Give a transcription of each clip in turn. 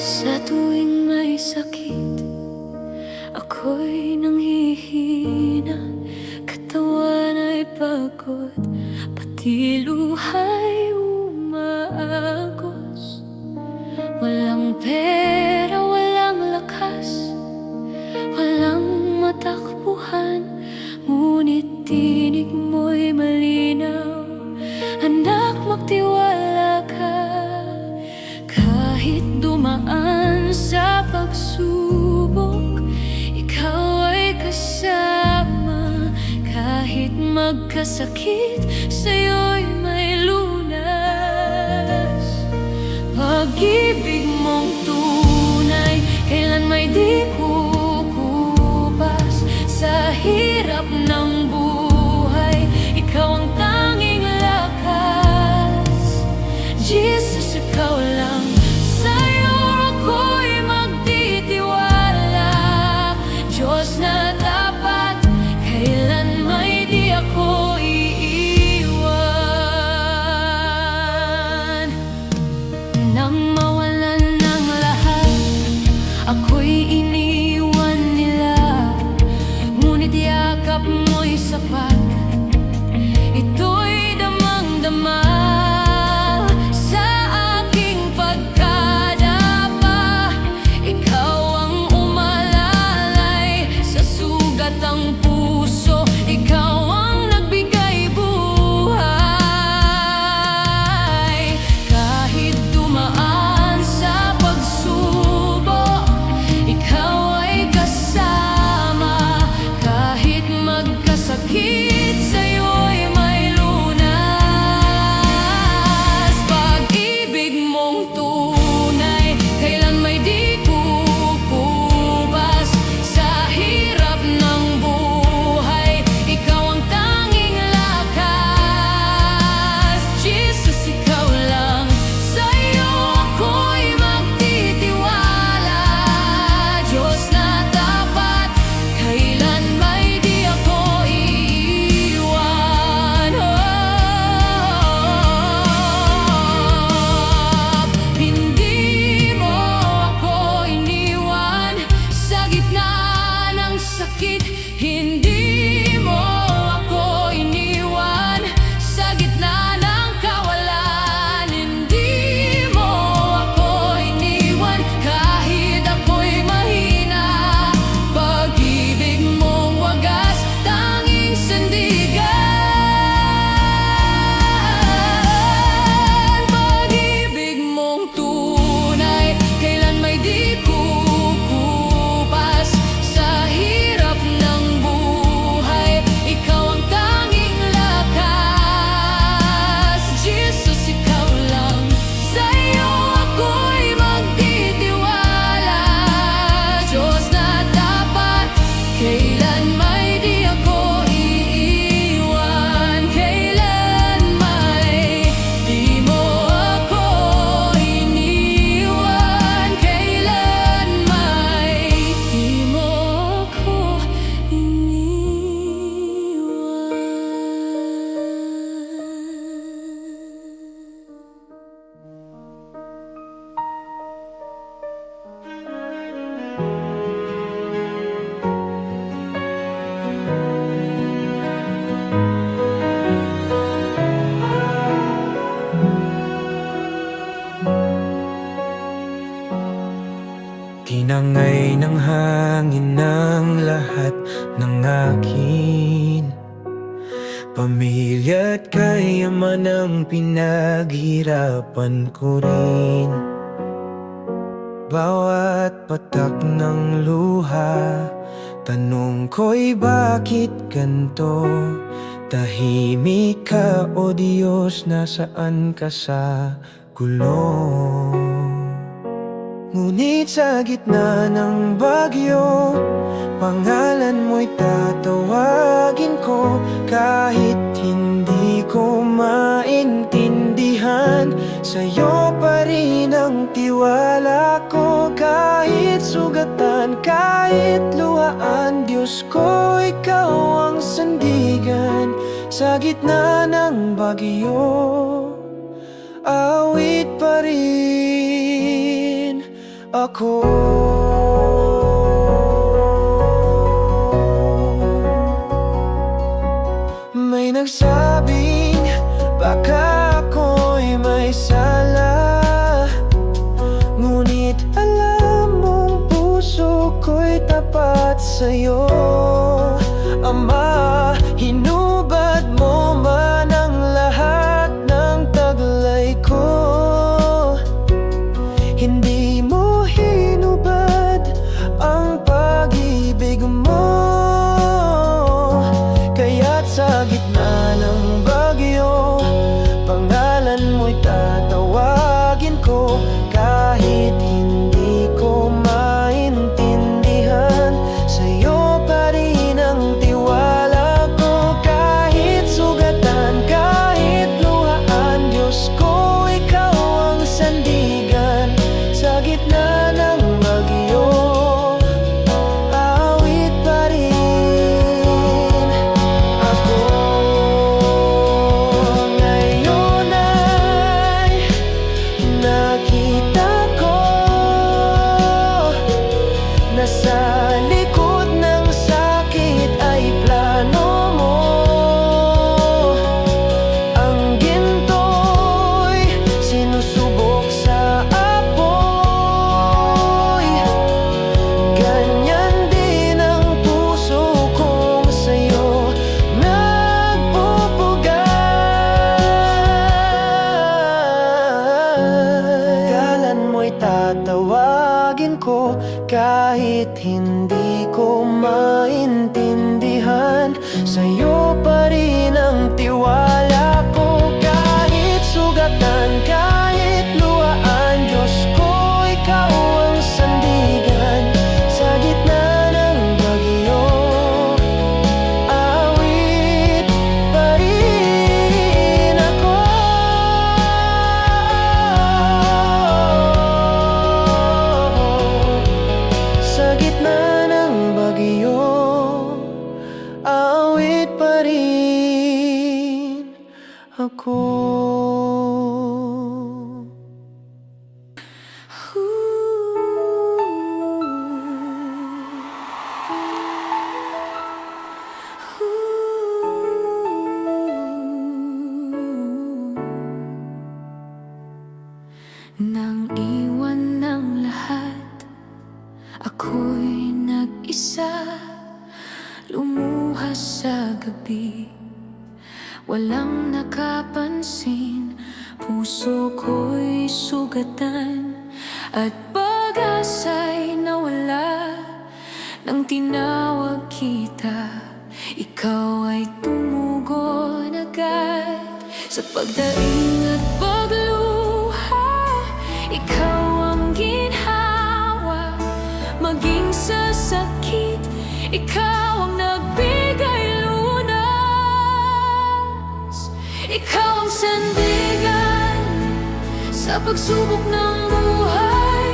Sa tuwing may sakit, ako'y nanghihina. Katawan ay pagod, pati luha'y umaagos. Walang pera, walang lakas, walang matakbuhan, ngunit tinig mo'y malinaw. Anak, magtiwala ka. Kahit dumaan sa pagsubok, ikaw ay kasama. Kahit magkasakit, sa'yo'y may lunas. Pag-ibig mong tunay, kailan may di kukupas. Sa hirap ng buhay, ikaw ang tanging lakas. Jesus, ikaw lang. Sa'yo ako'y magtitiwala. Diyos na tapat, kailan may di ako iiwan. Nang mawalan ng lahat, ako'y iniwan nila. Ngunit yakap mo'y sapat, ito'y damang-dama. Sa aking pagkadapa, ikaw ang umalalay. Sa sugat ang puso, ikaw ang nagbigay buhay. Kahit dumaan sa pagsubok, ikaw ay kasama. Kahit magkasakit, sa'yo'y may lunas. Pag-ibig mong tunay, kailan may di kukupas. Sa hirap ng buhay, ikaw ang tanging lakas. Jesus, ikaw lang. Sa'yo ako'y magtitiwala. Diyos na tapat, kailan may di ako iiwan. Hindi mo ako iniwan sa gitna ng sakit. Hindi mo ako iniwan sa gitna ng kawalan. Hindi mo ako iniwan kahit ako'y mahina. Pag-ibig mong wagas, tanging sandigan. Pag-ibig mong tunay, kailan may di kukupas. Sa hirap ng buhay, ikaw ang tanging lakas. Jesus, ikaw lang. Sa'yo ako'y magtitiwala. Diyos na tapat, kailan may di ako iiwan. Kailan may di mo ako iniwan. Kailan may di mo ako Tinangay ng hangin ng lahat ng akin. Pamilya at kayaman ang pinaghirapan ko rin. Bawat patak ng luha, tanong ko'y bakit ganto? Tahimik ka o Diyos, nasaan ka sa gulo? Ngunit sa gitna ng bagyo, pangalan mo'y tatawagin ko. Kahit hindi ko maintindihan, sa'yo pa rin ang tiwala ko. Kahit sugatan, kahit luhaan, Diyos ko, ikaw ang sandigan. Sa gitna ng bagyo, awit pa rin ako. May nagsabing baka ako'y may sala, ngunit alam mong puso ko'y tapat sa'yo. Ama, hinubad mo man ang lahat ng taglay ko. Hindi mo hinubad ang pag-ibig mo, kaya't sa gitna ng bagyo, pangalan mo'y tatawagin ko. Kahit hindi ko maintindihan, sa'yo pa rin ang tiwala ko. Kahit sugatan, kahit luhaan, Diyos ko, ikaw ang sandigan. Sa gitna ng bagyo, awit pa rin ako. Ngayon ay nakita ko na sa likod ng sakit ay plano mo. Ang ginto'y sinusubok sa apoy, ganyan din ang puso kong sa'yo nagpupugay. Galan mo'y tatawagin ko, kahit hindi ko maintindihan, sa'yo pa rin ang tiwala ko. Kahit sugatan, kahit luhaan, Diyos ko, ikaw ang sandigan. Sa gitna ng bagyo, awit pa rin ako. Sa gitna ng bagyo, awit pa rin ako. Nang iwan ng lahat, ako'y nag-isa, lumuhas sa gabi, walang nakapansin. Puso ko'y sugatan at pag-asa'y nawala. Nang tinawag kita, ikaw ay tumugon agad. Sa pagdaing at pagluha, ikaw ang ginhawa. Maging sa sakit, ikaw ang nagbigay lunas. Ikaw ang sandigan sa pagsubok ng buhay.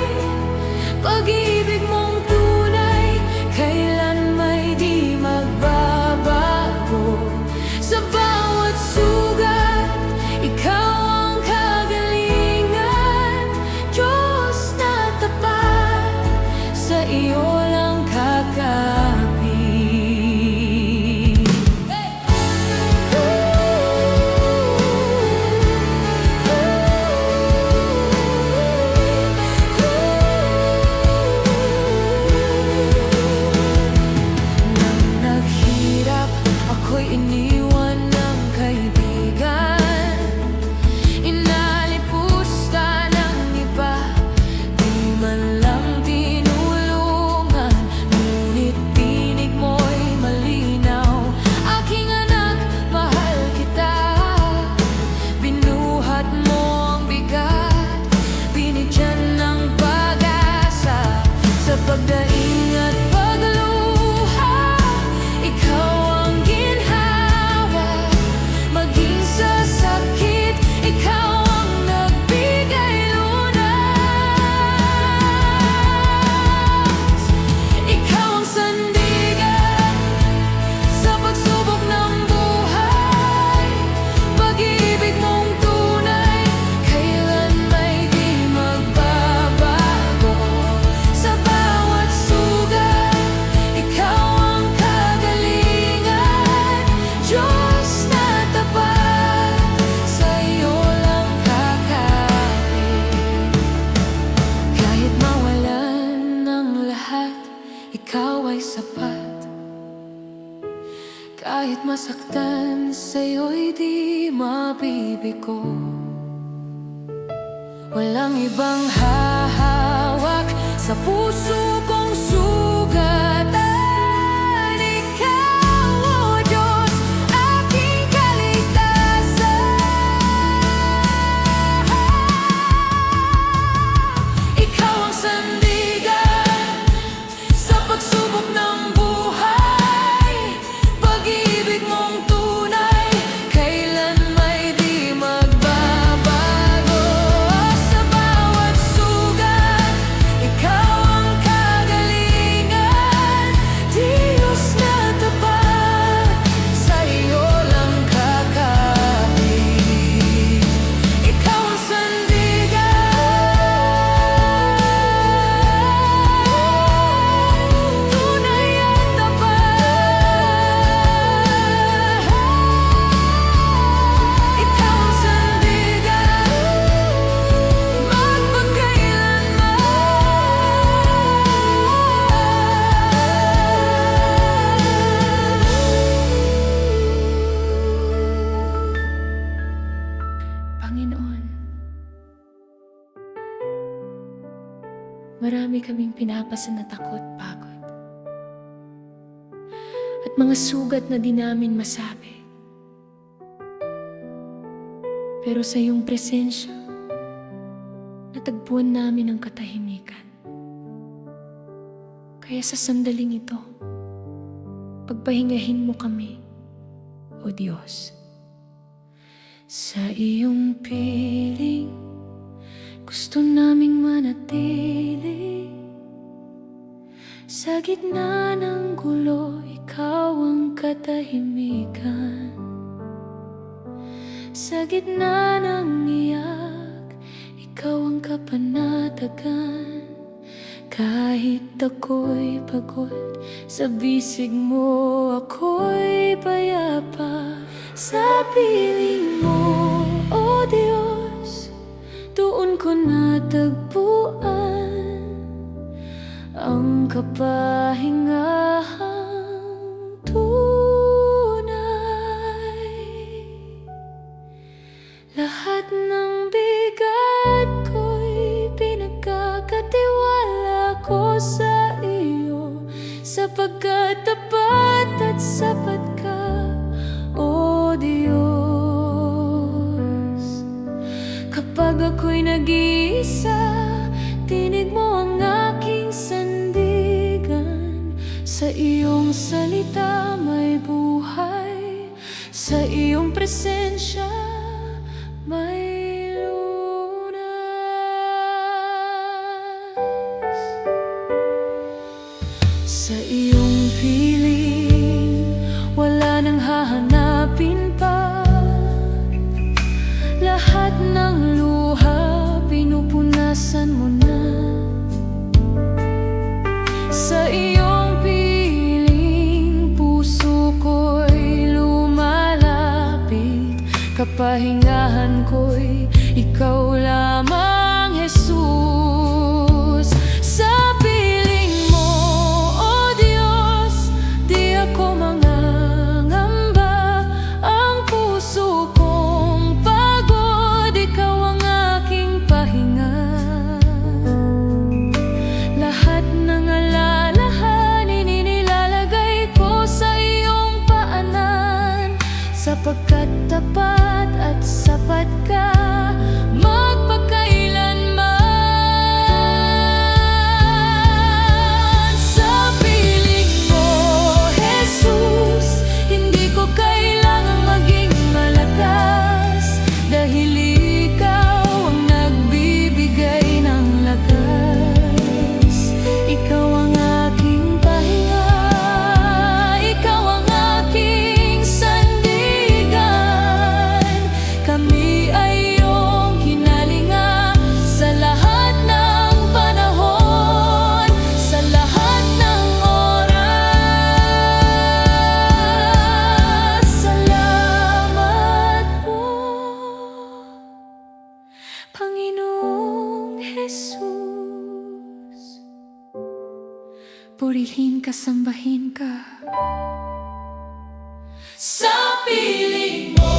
Pag-ibig mong tunay, kailan may di magbabago. Sa bawat sugat, ikaw ang kagalingan. Diyos na tapat, sa iyo lang kakapit. Nang naghirap, ako'y iniwan ng kaibigan. Inalipusta ng iba, di man lang tinulungan. Ngunit tinig mo'y malinaw, aking anak, mahal kita. Binuhat mo ang bigat, binigyan ng pag-asa. Sa pagdaing at pagluha, ikaw ang ginhawa. Maging sa sakit, ikaw ang nagbigay lunas. Ikaw ang sandigan sa pagsubok ng buhay. Pag-ibig mong tunay, kailan may di magbabago. masaktan, sa'yo'y di mabibigo. Walang ibang hahawak sa puso kong sugatan. Ikaw, O Diyos, aking kaligtasan. Ikaw ang sandigan sa pagsubok ng buhay. Pag-ibig mong tunay, kailan may di magbabago. Sa bawat sugat, ikaw ang kagalingan. Diyos na tapat, sa iyo lang kakapit. Ikaw ang sandigan, tunay at tapat. Ikaw ang sandigan, magpakailanman. Panginoon, marami kaming pinapasan na takot, pagod, at mga sugat na di namin masabi. Pero sa iyong presensya, natagpuan namin ang katahimikan. Kaya sa sandaling ito, pagpahingahin mo kami, O Diyos. Sa iyong piling, gusto naming manatili. Sa gitna ng gulo, ikaw ang katahimikan. Sa gitna ng iyak, ikaw ang kapanatagan. Kahit ako'y pagod, sa bisig mo ako'y payapa. Sa piling mo, O Diyos, doon ko natagpuan ang kapahingahang tunay. Lahat ng bigat ko'y pinagkakatiwala ko sa iyo, sapagkat tapat at sapat ka, O Diyos. Kapag ako'y nag-iisa, tinig mo ang aking sandigan. Sa iyong salita may buhay, sa iyong presensya may lunas. Sa iyong piling, wala nang hahanapin pa. Lahat ng luha, pinupunasan mo na. Sa iyong piling, puso ko'y lumalapit. Kapahingahan ko'y ikaw lamang, Jesus. Sa piling mo, O Diyos, di ako mangangamba. Ang puso kong pagod, ikaw ang aking pahinga. Lahat ng alalahanin inilalagay ko sa iyong paanan, sapagkat tapat at sapat ka, magpakailanman. Sa piling mo, Jesus, hindi ko kailangang maging malakas, dahil ikaw ang nagbibigay ng lakas. Ikaw ang aking pahinga, ikaw ang aking sandigan. Kami ay iyong hinalinga sa lahat ng panahon, sa lahat ng oras. Salamat po, Panginoong Jesus. Purihin ka, sambahin ka. Sa piling mo,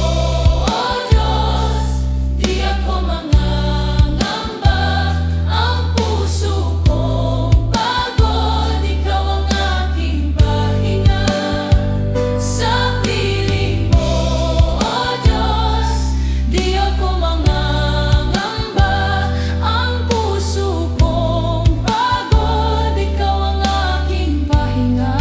O Diyos, di ako mangangamba. Ang puso kong pagod, ikaw ang aking pahinga. Sa piling mo, O Diyos, di ako mangangamba. Ang puso kong pagod, ikaw ang aking pahinga.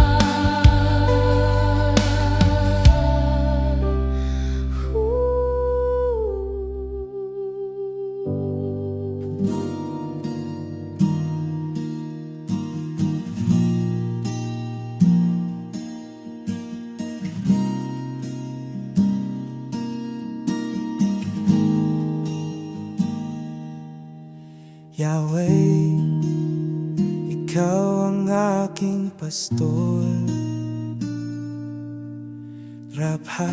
Yahweh, ikaw ang aking pastol. Rapha,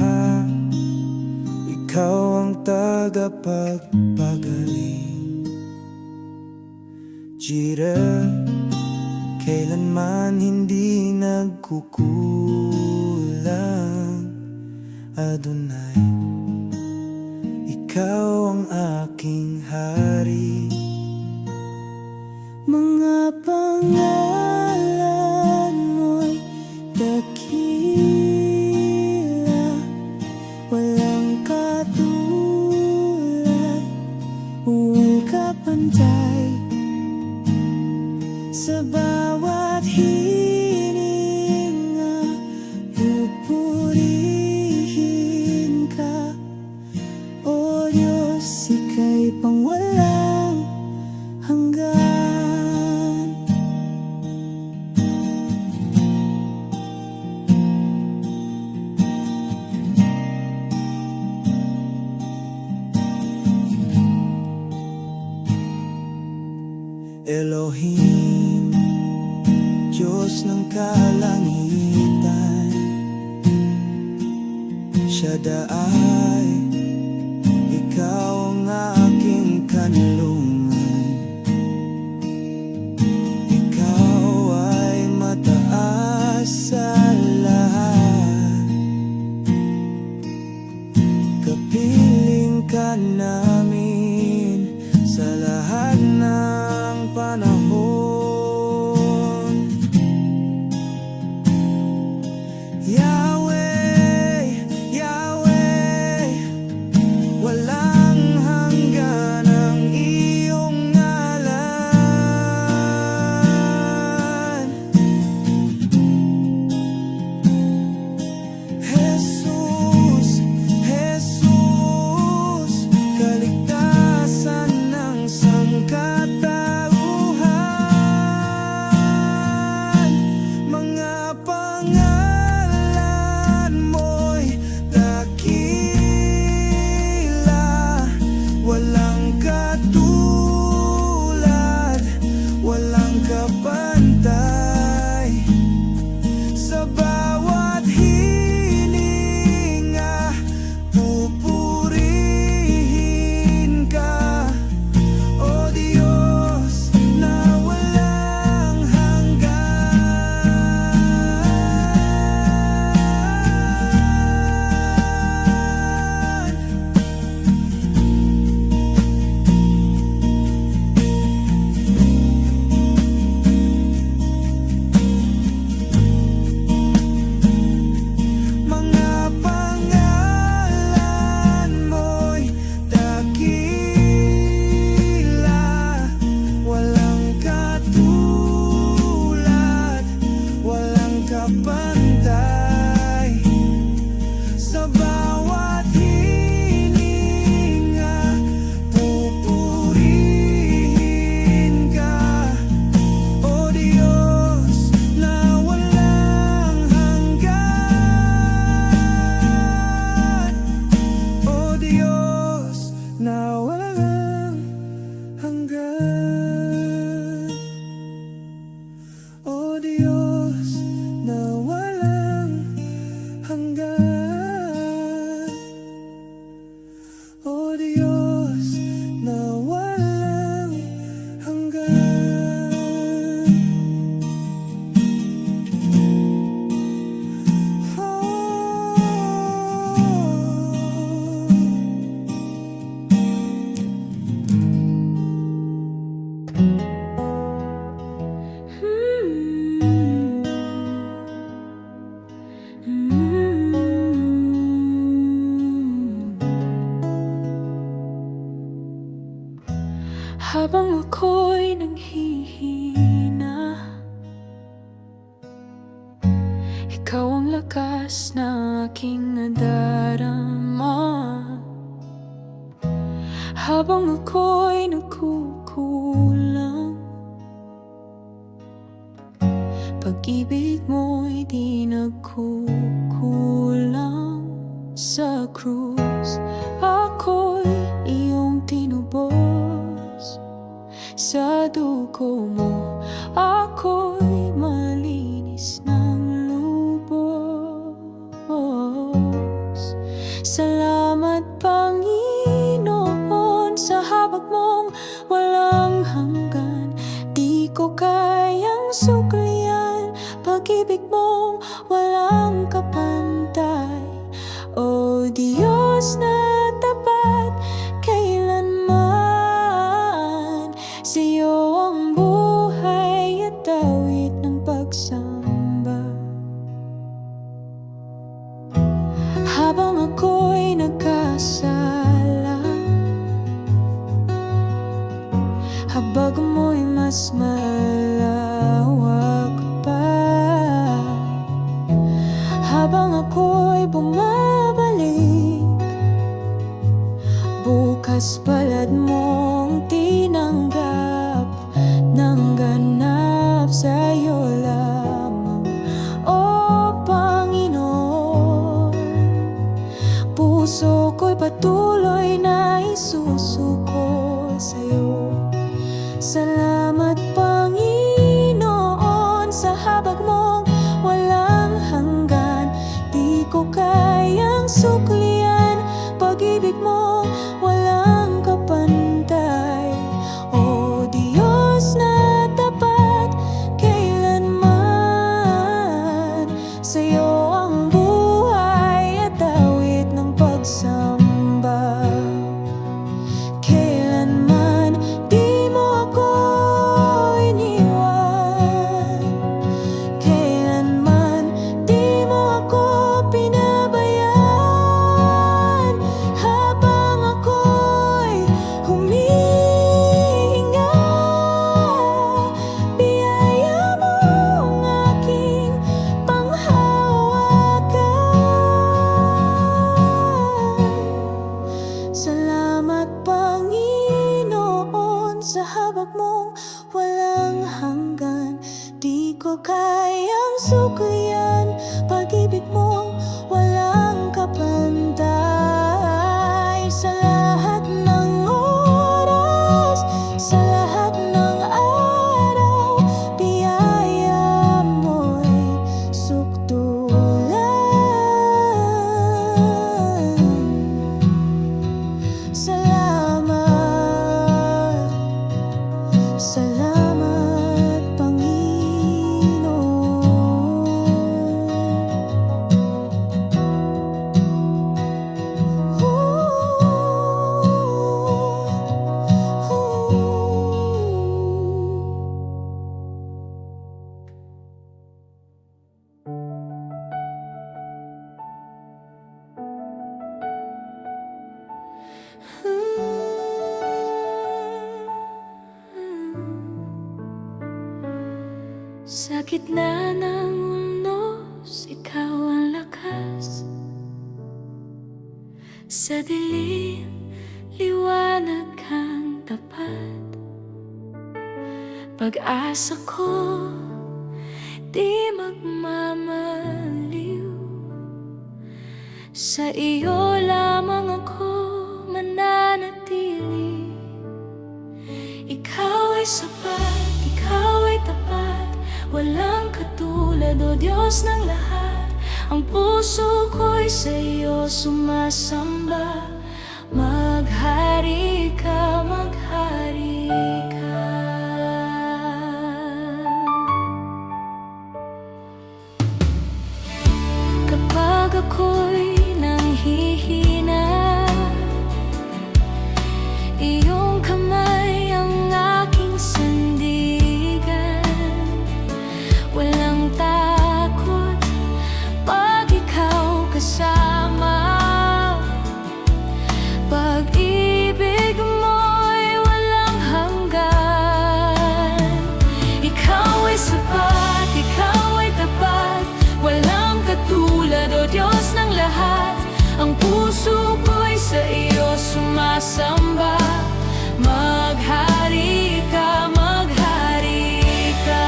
ikaw ang tagapagpagaling. Jireh, kailanman hindi nagkukulang. Adonai, ikaw ang aking hari. Mga pangalan mo'y dakila, walang katulad, walang kapantay. Sa bawat hininga, pupurihin ka. O Diyos, ika'y pangwalang hanggan. Elohim, Diyos ng kalangitan. Shaddai, ikaw ang aking kanlungan. Ikaw ay mataas sa lahat. Kapiling ka namin sa lahat ng panahon. Yahweh, Yahweh, walang aking nadarama habang ako'y nagkukulang. Pag-ibig mo'y di nagkukulang. Sa krus ako'y iyong tinubos. Sa dugo mo ako'y malinis ng lubos. Salamat Panginoon sa habag mong walang hanggan. Di ko kayang suklian pag-ibig mong walang kapantay. O Diyos na tapat kailanman, sa'yo ang buhay at awit ng pagsamba. Habang ako'y nagkasala, habag mo'y mas malawak pa. Habang ako'y bumabalik, bukas palad mong tinanggap ng ganap. Sa'yo lamang, O Panginoon, puso ko'y patuloy na isusuko sa'yo. Salamat Panginoon sa habag mong walang hanggan. Di ko kayang suklian pag-ibig mo walang kapantay. O Diyos na tapat kailanman, sa'yo ang buhay at awit ng pagsamba. Kailanman di mo ako iniwan. Kailanman di mo ako pinabayaan. Habang ako'y humihinga, biyaya mo ang aking panghawakan. Salamat Panginoon sa habag mong walang hanggan. Di ko kayang suklian pag-ibig mong walang kapantay. Sa lahat ng oras, sa lahat ng araw, biyaya mo'y sukdulan. Salamat, salamat Panginoon. Sa gitna ng unos, ikaw ang lakas. Sa dilim, liwanag kang tapat. Pag-asa ko, di magmamaliw. Sa iyo lamang ako mananatili. Ikaw ay sapat, ikaw ay tapat. Walang katulad, O Diyos ng lahat. Ang puso ko'y sa'yo sumasamba. Maghari ka, maghari ka. Kapag ako'y nanghihina, iyong kamay ang aking sandigan. Walang takot pag ikaw kasama. Pag-ibig mo'y sa iyo sumasamba. Maghari ka, maghari ka.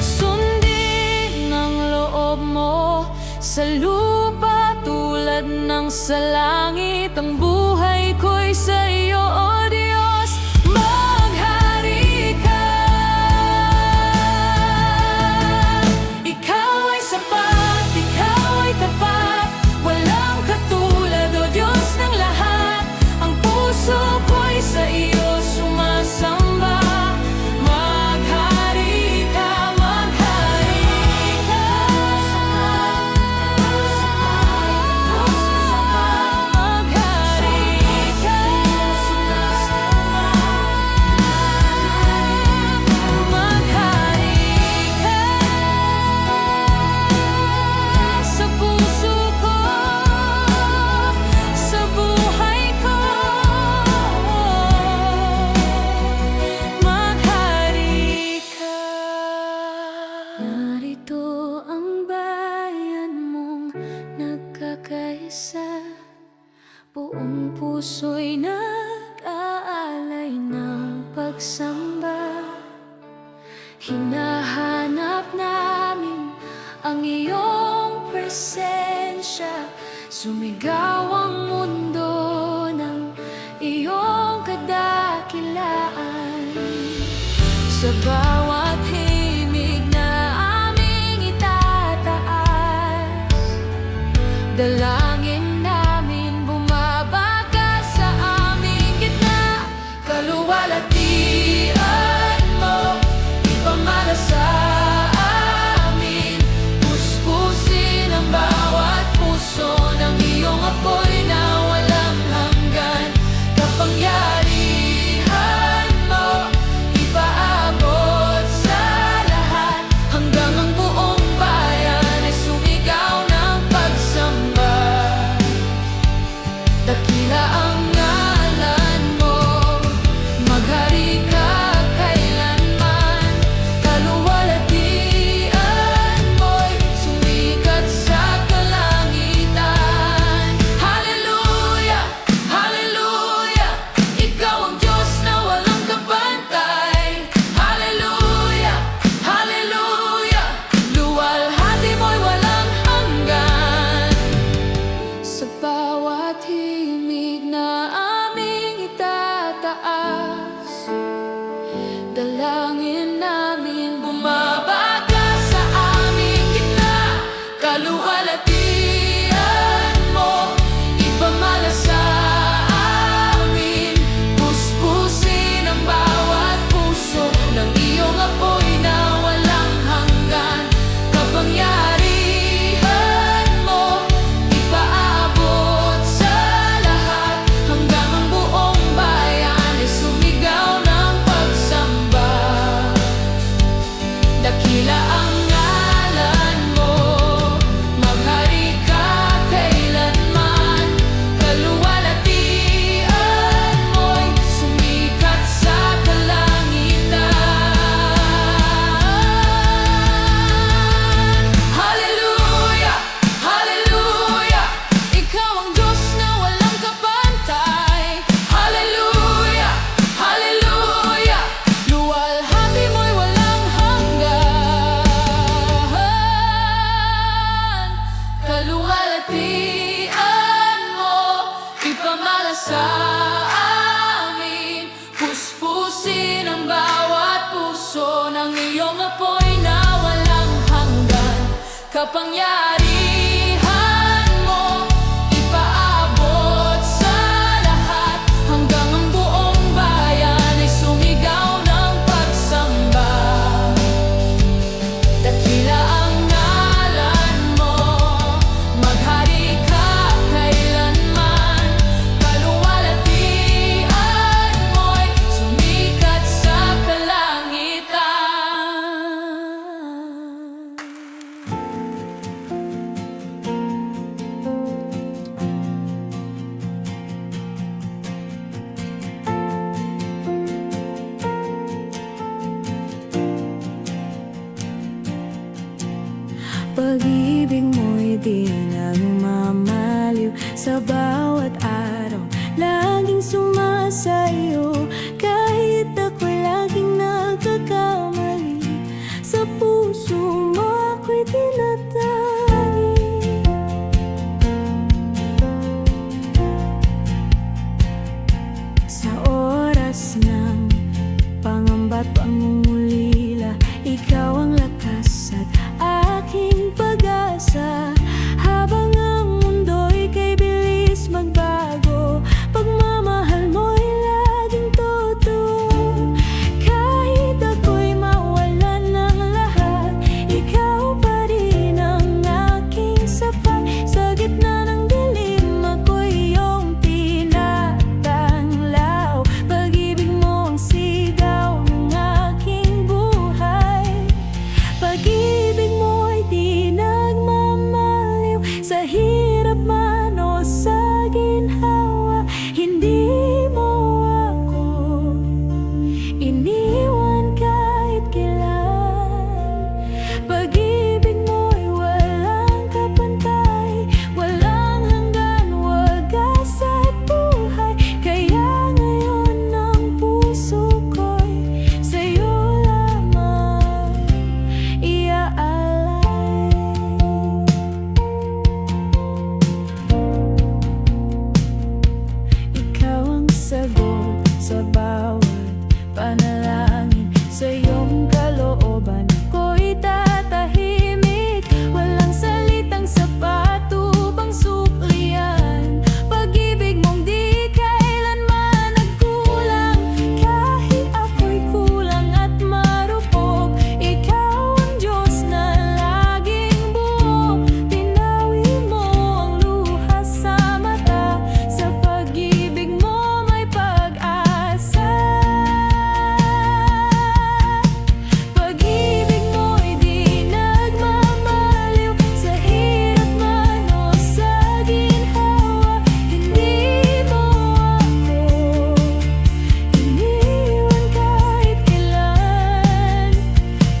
Sundin ang loob mo sa lupa tulad ng sa langit. Ang buhay ko'y sa iyo, O Diyos. Maghari ka. Ikaw ay sapat, ikaw ay tapat. Walang katulad, O Diyos ng lahat. Ang puso ko'y sa iyo sumasamba. Maghari ka, maghari ka. Maghari ka. Maghari ka. Sa puso ko, sa buhay ko, maghari ka. Narito ang bayan mong nagkakaisa, buong puso'y nag-aalay ng pagsamba. Hinahanap namin ang iyong presensya. Sumigaw ang mundo ng iyong kadakilaan. Sa bawat himig na aming itataas, dalangin namin bumabagkas sa aming gitna. Kaluwalhatian mo, ipamana sa amin. Puspusin ang bawat puso ng iyong apoy na walang hanggan. Kapangyarihan mo, ipaabot sa lahat. Hanggang ang buong bayan ay sumigaw ng pagsamba. Dakila ang ngalan mo, maghari ka kailanman. Kaluwalhatian mo'y sumikat sa kalangitan. Hallelujah, hallelujah, ikaw ang Diyos na walang kabantay. Hallelujah, hallelujah, luwalhati mo'y walang hanggan. Sa bawat himig na aming itataas, dalangin namin bumabagkas sa aming gitna. Kaluwalhatian mo, ipamana sa amin. Puspusin ang bawat puso ng iyong apoy na walang hanggan. Kapangyarihan mo, ipaabot sa lahat. Hanggang ang buong bayan ay sumigaw ng pagsamba. Dakila ang ngalan mo, maghari ka kailanman. Kaluwalhatian mo'y sumikat sa kalangitan. Hallelujah, hallelujah, ikaw ang Diyos na walang kabantay. Hallelujah, hallelujah, luwalhati mo'y walang hanggan. Kaluwalhatian mo, ipamana sa amin. Puspusin ang bawat puso ng iyong apoy na walang hanggan. Kapangyarihan mo, ipaabot sa lahat. Hanggang ang buong bayan ay sumigaw ng pagsamba. Dakila ang ngalan mo, maghari ka kailanman. Kaluwalhatian mo'y sumikat sa kalangitan. Pag-ibig mo'y di nagmamaliw. Sa bawat araw, laging sumasayo. Kahit ako'y laging nagkakamali, sa puso mo ako'y tinatagi. Sa oras ng pangamba't pangungulila, ikaw ang lakas at aking pag-asa. Habang ang mundo'y kay bilis magbago, pagmamahal mo'y laging totoo. Kahit ako'y mawalan ng lahat, ikaw pa rin ang aking sapat. Sa gitna ng dilim, ako'y iyong tinatanglaw. Pag-ibig mo ang sigaw ng aking buhay. Pag-ibig mo'y di nagmamaliw. Sa hirap man o sa ginhawa, hindi mo ako iniwan kahit kailan. Pag-ibig mo'y walang kapantay, walang hanggan, wagas at buhay. Kaya ngayon ang puso ko'y sa'yo lamang iaalay. Ikaw ang sagot sa bawat panalangin. Sa iyong kalooban ako'y tatahimik. Walang salitang sapat upang suklian. Pag-ibig mong di kailanman nagkulang. Kahit ako'y kulang at marupok, ikaw ang Diyos na laging buo. Pinawi mo ang luha sa mata. Sa pag-ibig mo may pag-asa. Pag-ibig mo'y di nagmamaliw. Sa hirap man o sa ginhawa, hindi mo ako iniwan kahit kailan.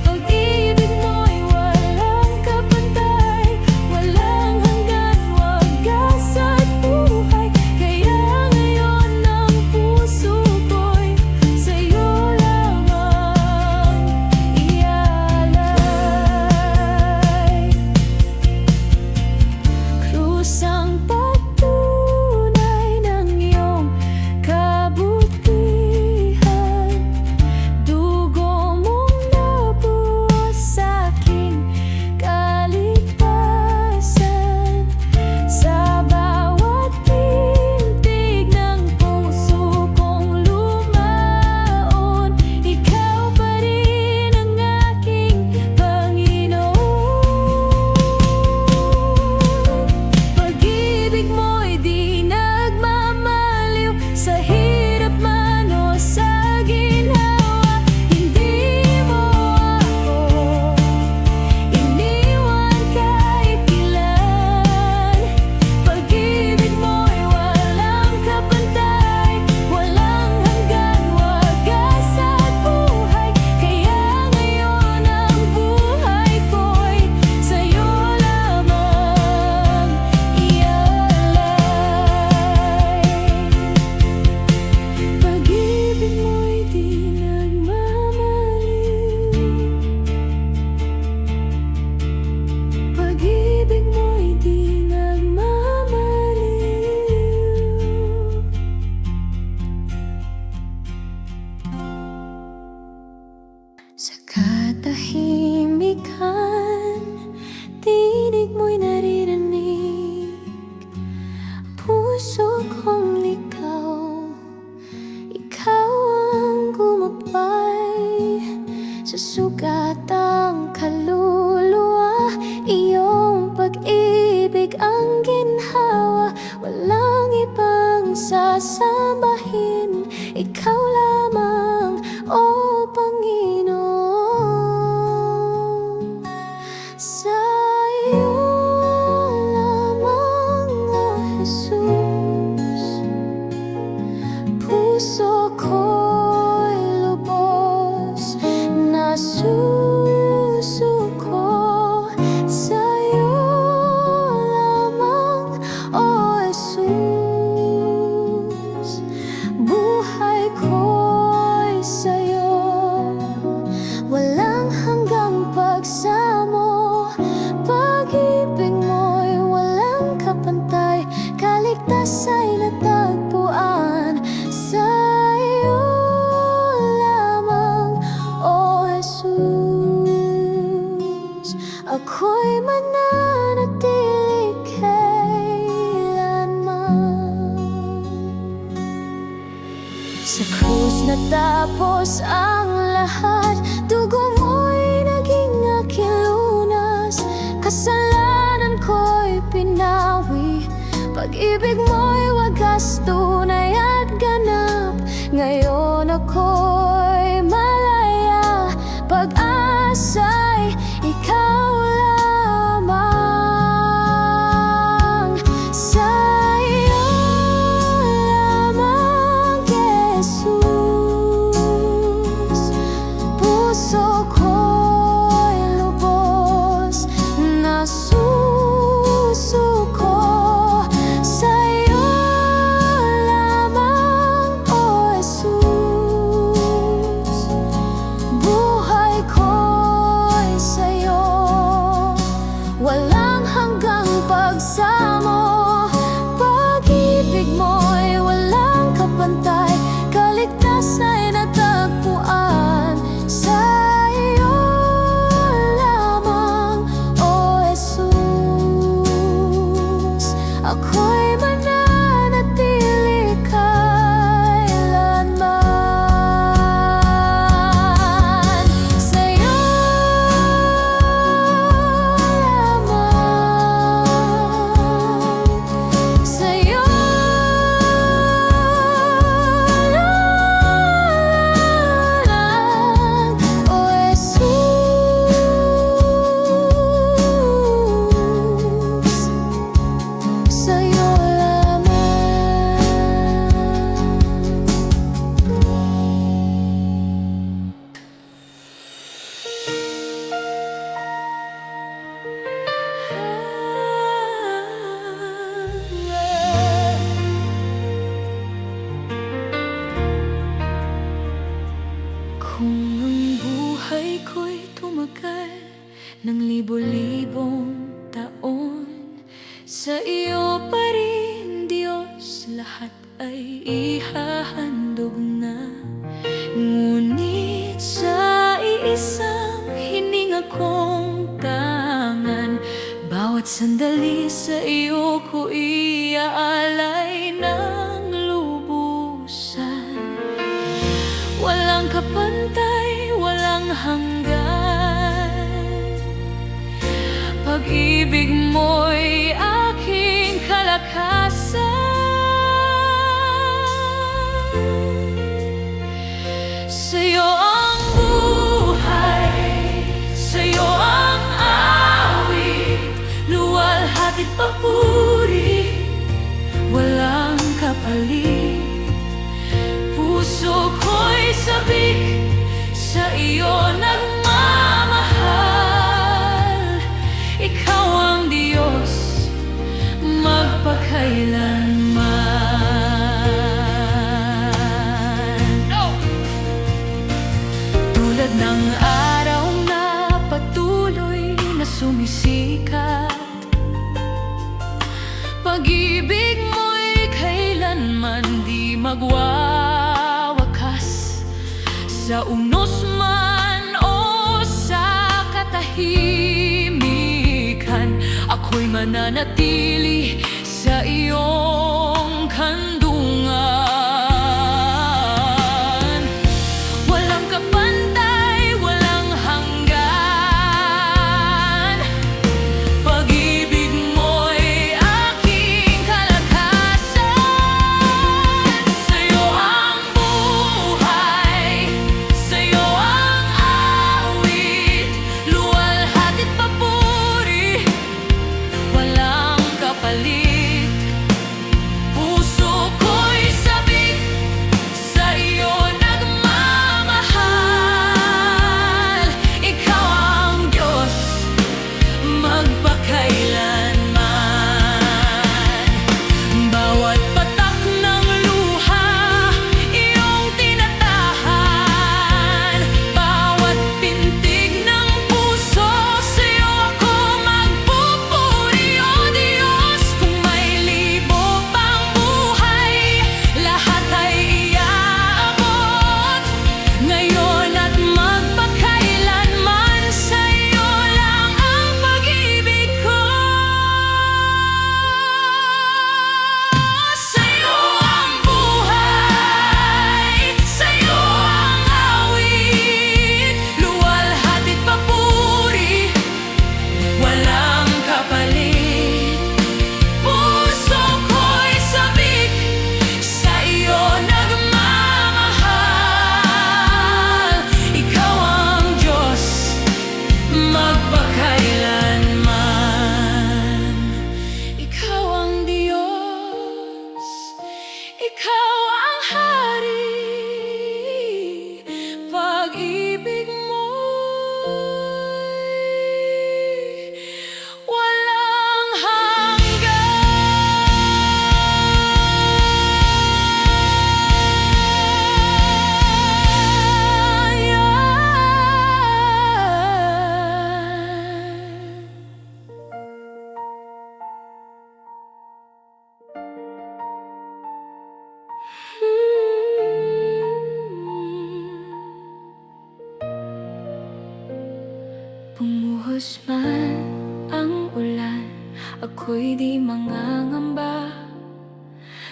Pag-ibig mo'y walang kapantay, walang hanggan, wagas at buhay. Kaya ngayon ang puso ko'y sa'yo lamang iaalay. Krus ang patunay ng iyong kabutihan. Dugo mong nabuhos sa'king kaligtasan. Sa bawat pintig ng puso kong lumaon, ikaw pa rin ang aking Panginoon. Pag-ibig mo'y di nagmamaliw. Sa hirap man o sa ginhawa, hindi mo ako iniwan kahit kailan. Pag-ibig mo'y walang kapantay, walang hanggan, wagas at buhay. Kaya ngayon ang buhay ko'y sa'yo lamang iaalay. Pag-ibig mo'y di nagmamaliw. Pag-ibig mo'y di nagmamaliw. Sa katahimikan, tinig mo'y naririnig. Puso kong ligaw, ikaw ang gumabay. Sa sugatang kaluluwa, iyong pag-ibig ang ginhawa. Walang ibang sasambahin, ikaw lamang, o Panginoon. Sa iyo lamang, o Jesus, puso ko'y lubos na susuko. Sa Sa krus natapos ang lahat, dugo mo'y naging aking lunas. Kasalanan ko'y pinawi, pag-ibig mo'y wagas, tunay at ganap. Ngayon ako'y malaya, pag-asa'y ikaw lamang. Sa iyo lamang, Jesus, puso ko'y lubos na susuko. Sa iyo lamang, O Jesus, buhay ko'y sa'yo, walang hanggang pagsamo. Pag-ibig mo'y walang kapantay, kaligtasan ay natagpuan. Sa iyo lamang, O Jesus, ako'y mananatili kailanman. Sa iyo lamang, sa iyo lamang, O Jesus, sa'yo lamang. Kung ang buhay ko'y tumagal ng libo-libong taon, sa iyo pa rin, Diyos, lahat ay ihahandog na. Ngunit sa iisang hininga kong tangan, bawat sandali sa iyo ko iaalay ng lubusan. Walang kapantay, walang hanggan, pag-ibig mo'y aking kalakasan. Sa'yo ang buhay, sa'yo ang awit, luwalhati't papuri, walang kapalit. Puso ko'y sabik, sa iyo nagmamahal. Ikaw ang Diyos, magpakailanman. Tulad ng araw na patuloy na sumisikat, pag-ibig mo'y kailanman di magwawakas. Sa unos man o sa katahimikan, ako'y mananatili sa iyong kandungan. Walang kapantay, walang hanggan, pag-ibig mo'y aking kalakasan. Sa'yo ang buhay, sa'yo ang awit, luwalhati't papuri, walang kapalit. Buhos man ang ulan, ako'y di mangangamba.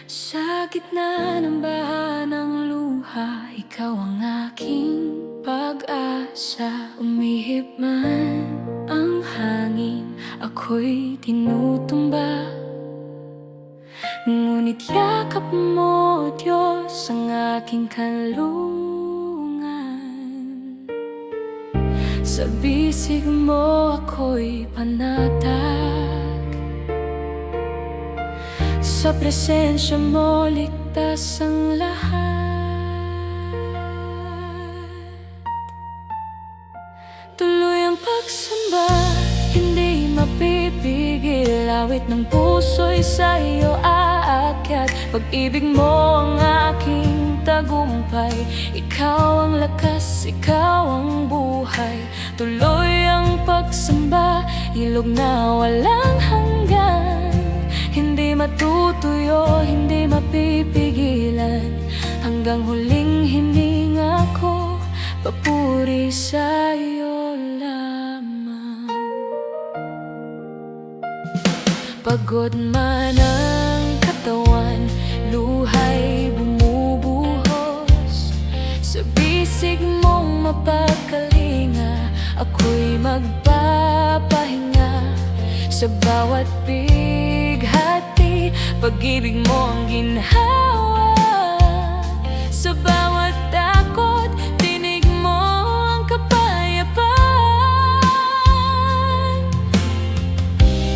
Sa gitna ng baha ng luha, ikaw ang aking pag-asa. Umihip man ang hangin, ako'y tinutumba. Ngunit yakap mo, Diyos, ang aking kanlungan. Sa bisig mo ako'y panatag, sa presensya mo ligtas ang lahat. Tuloy ang pagsamba, hindi mapipigil. Awit ng puso'y sa iyo aakyat. Pag-ibig mo ang aking tagumpay. Ikaw ang lakas, ikaw ang buhay. Tuloy ang pagsamba, ilog na walang hanggan. Hindi matutuyo, hindi mapipigilan. Hanggang huling hininga ko, papuri sa iyo lamang. Pagod man ang katawan, luha'y bumubuhos. Sa bisig mong mapagkalinga, ako'y magpapahinga. Sa bawat bighati, pag-ibig mo ang ginhawa. Sa bawat takot, tinig mo ang kapayapaan.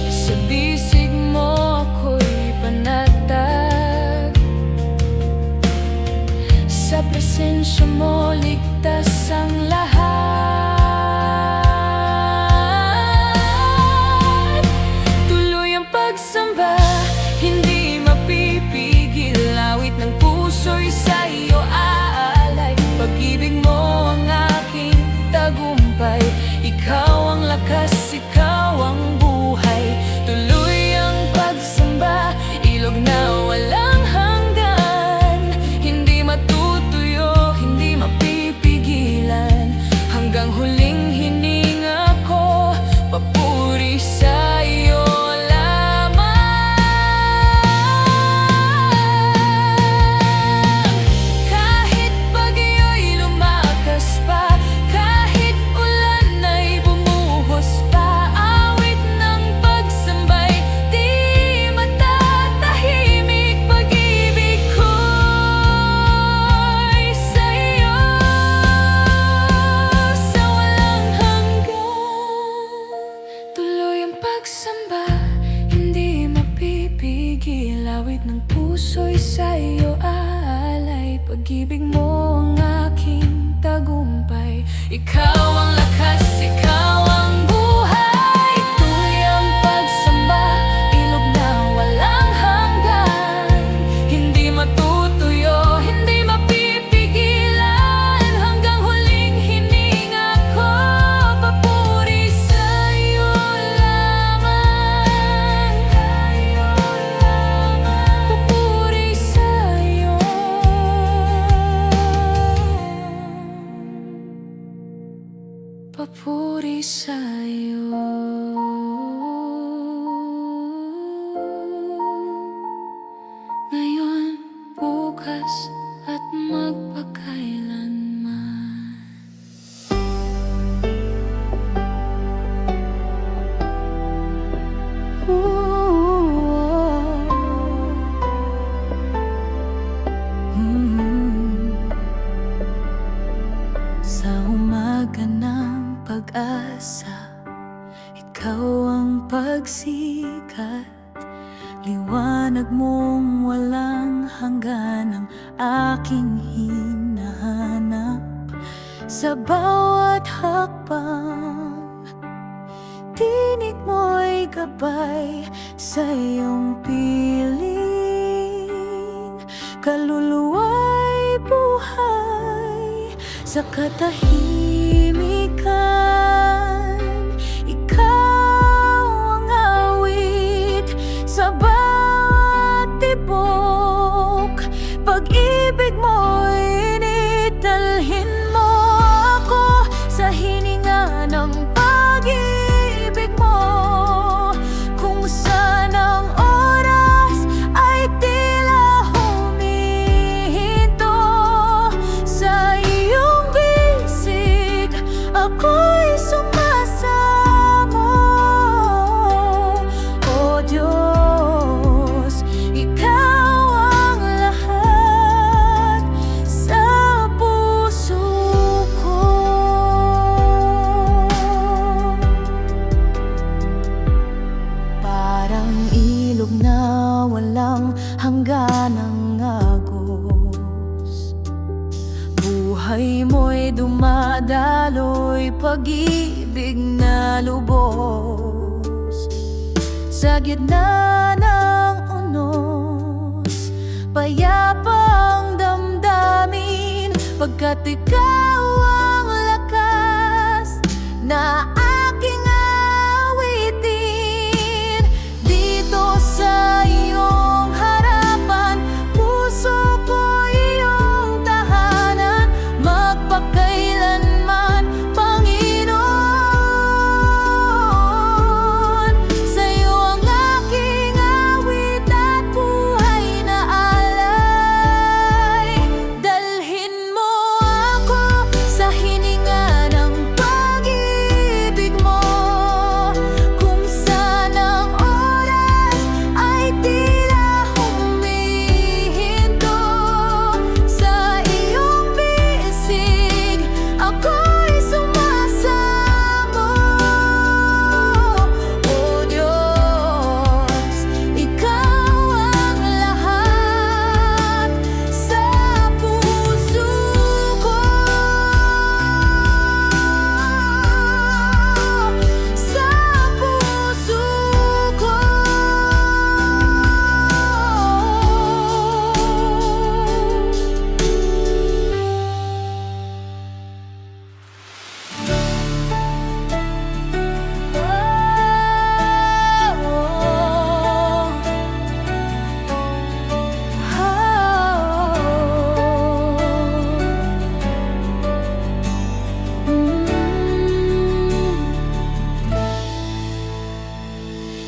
Sa bisig mo ako'y panatag, sa presensya mo ligtas ang lahat. Tuloy ang pagsamba, hindi mapipigil. Awit ng puso'y sa iyo aalay. Pag-ibig mo ang aking tagumpay. Ikaw ang lakas, ikaw ang buhay. Tuloy ang pagsamba, ilog na walang hanggan. Hindi matutuyo, hindi mapipigilan. Hanggang huling hininga ko, papuri sa iyo lamang. Kahit bagyo'y lumakas pa, kahit ulan ay bumuhos pa, awit ng pagsambay di matatahimik. Pag-ibig ko'y sa iyo sa walang hanggan. Tuloy ang pagsamba, hindi mapipigil. Awit ng puso'y sa iyo aalay. Pag-ibig mo ang aking tagumpay. Ikaw ang lakas, ikaw ang buhay. Tuloy ang pagsamba, ilog na walang hanggan. Hindi matutuyo, hindi mapipigilan. Hanggang huling hininga ko, papuri sa iyo lamang. Papuri sa iyo. Papuri sa iyo. Ngayon, bukas at magpakailanman. Sa umaga ng pag-asa, ikaw ang pagsikat. Liwanag mong walang hanggan ang aking hinahanap. Sa bawat hakbang, tinig mo'y gabay sa iyong piling. Kaluluwa'y buhay sa katahimikan. Ikaw ang awit sa bawat tibok. Pag-ibig mo'y initalhin mo ako sa hininga ng pag-ibig. buhay mo'y dumadaloy, pag-ibig na lubos. Sa gitna ng unos, payapa ang damdamin, pagkat ikaw ang lakas na aking awitin. Dito sa iyong harapan, puso ko iyong tahanan, magpakailanman, Panginoon. Sa'yo ang aking awit at buhay na alay. Dalhin mo ako sa hininga ng pag-ibig mo, kung saan ang oras ay tila humihinto. Sa iyong bisig, ako'y sumasamo. O Diyos, ikaw ang lahat sa puso ko, sa puso ko.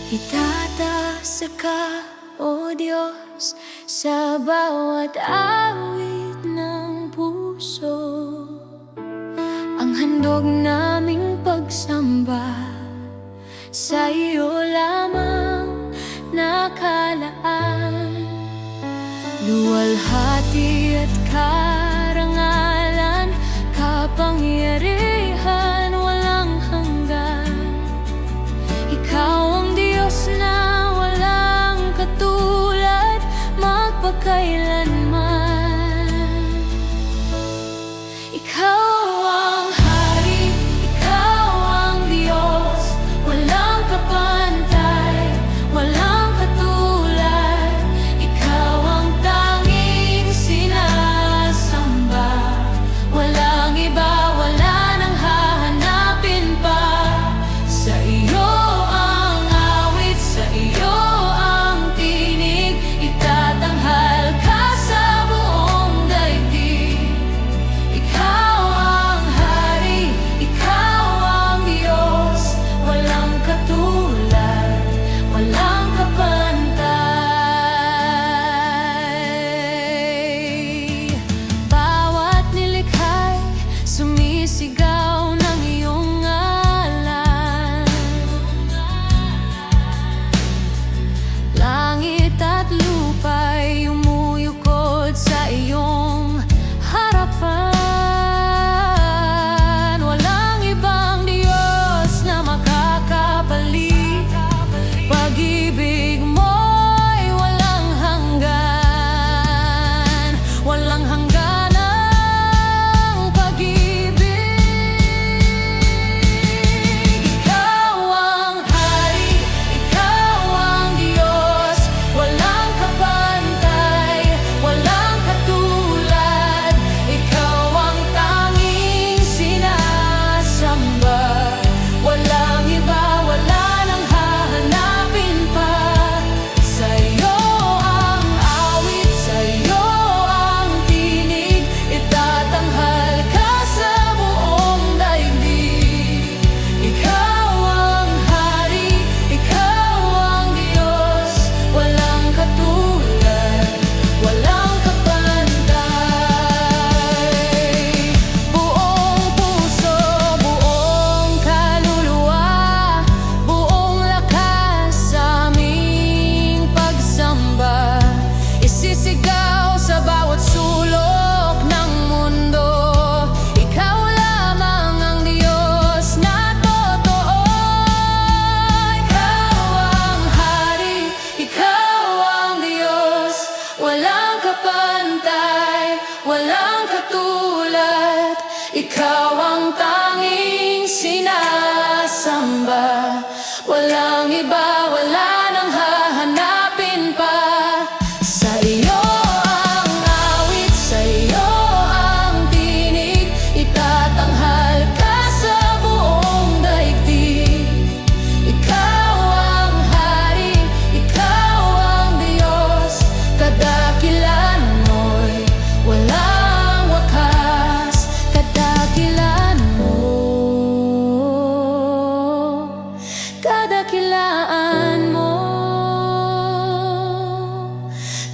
Itataas ka, O Diyos, sa bawat awit ng puso, ang handog naming pagsamba sa iyo lamang nakalaan. Luwalhati at karangalan, kapangyarihan walang hanggan. Ikaw ang Diyos na walang katulad, magpakailanman. Ikaw ang Hari, Ikaw ang Diyos, walang kapantay, walang katulad. Ikaw ang tanging sinasamba, walang iba, wala nang hahanapin pa. Sa iyo ang awit, sa iyo ang tinig, itatanghal ka sa buong daigdig. Ikaw ikaw ang tanging sinasamba. Walang iba, wala nang hahanapin pa. Sa iyo ang awit, sa iyo ang tinig, itatanghal ka sa buong daigdig. Ikaw ang hari, ikaw ang Diyos, kadakilan mo'y walang wakas. Kadakilan mo, kadakilaan mo,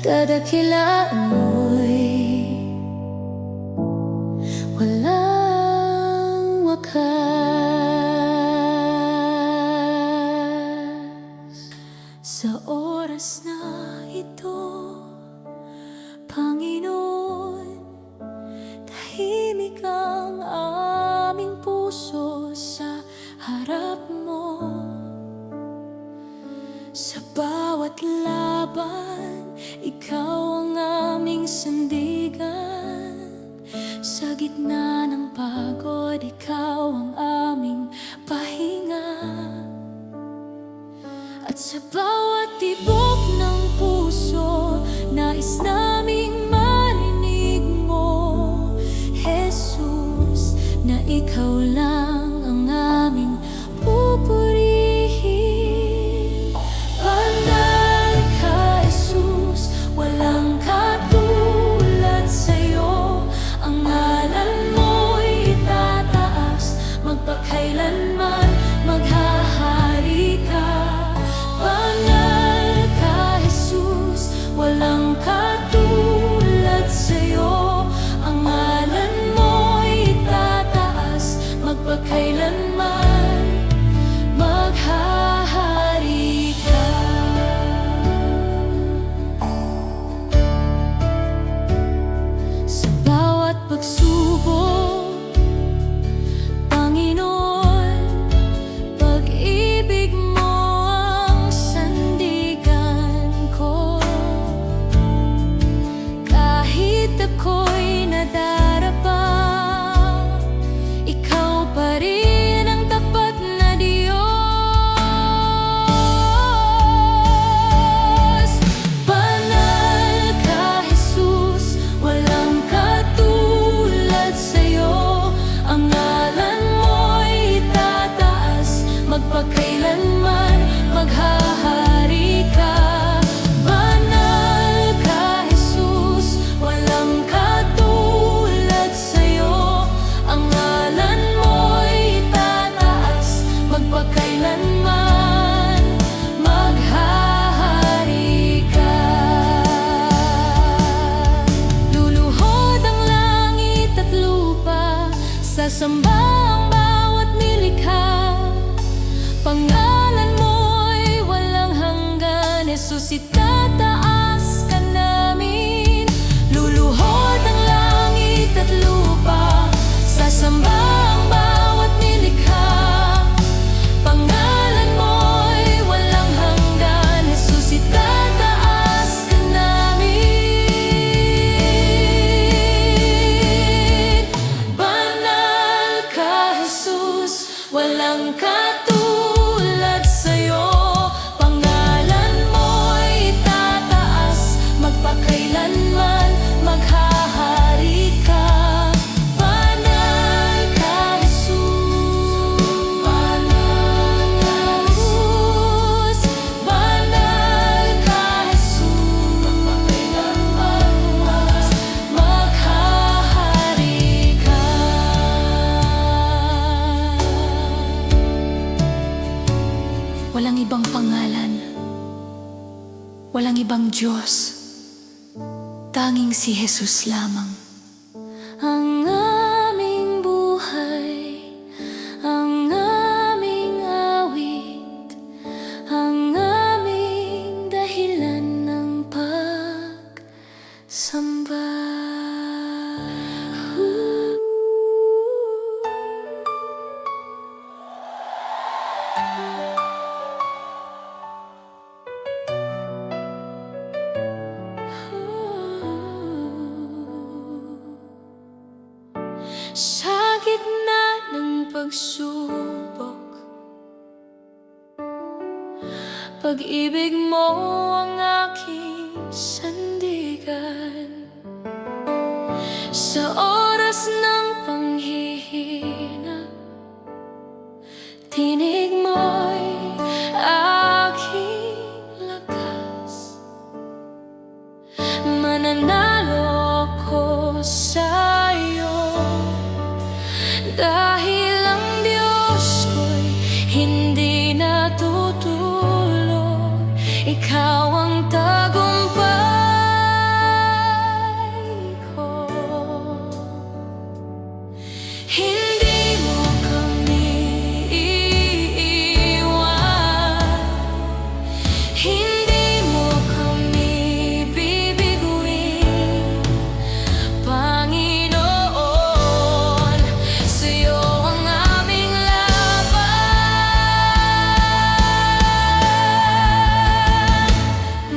kadakilaan mo'y walang wakas. Sa oras na ito, Panginoon, tahimik ang aming puso sa harap mo. Sa bawat laban, ikaw ang aming sandigan. Sa gitna ng pagod, ikaw ang aming pahinga. At sa bawat tibok ng puso, nais naming marinig mo, Jesus, na ikaw lang ang aming pupurihin. Banal ka, Jesus, walang katulad sa'yo. Ang ngalan mo'y itataas, magpakailanman maghahari ka. Banal ka, Jesus, walang katulad sa'yo. Ang ngalan mo'y itataas, magpakailanman maghahari ka. Sa bawat pagsubok, Panginoon, pag-ibig mo ang sandigan ko. Kahit ako'y nadarapa, ikaw pa rin ang tapat na Diyos. Banal ka, Jesus, walang katulad sa'yo. Ang ngalan mo'y itataas, magpakailanman maghahari ka. Banal ka, Jesus, walang katulad sa'yo. Ang ngalan mo'y itataas, magpakailanman maghahari ka. Luluhod ang langit at lupa, sasamba ang bawat nilikha. Pangalan mo'y walang hanggan, Jesus, itataas ka namin. Luluhod ang langit at lupa, sasamba ang bawat nilikha. Pangalan mo'y walang hanggan, Jesus, itataas ka namin. Banal ka, Jesus, walang katulad sa'yo. Pangalan mo'y itataas, magpakailanman maghahari ka. Banal ka, Jesus, banal ka, Jesus, banal ka, Jesus, magpakailanman maghahari ka. Walang ibang pangalan, walang ibang Diyos, tanging si Jesus lamang. Ang aming buhay, ang aming awit, ang aming dahilan ng pagsamba. Sa pagsubok. Pag-ibig mo ang aking sandigan sa oras ng panghihina. Tinig mo'y aking lakas. Mananalo ako sa'yo dahil ang Diyos ko'y hindi natutulog. Ikaw ang tagumpay ko. Hindi mo kami iiwan, hindi mo kami bibiguin, Panginoon. Sa'yo ang aming laban.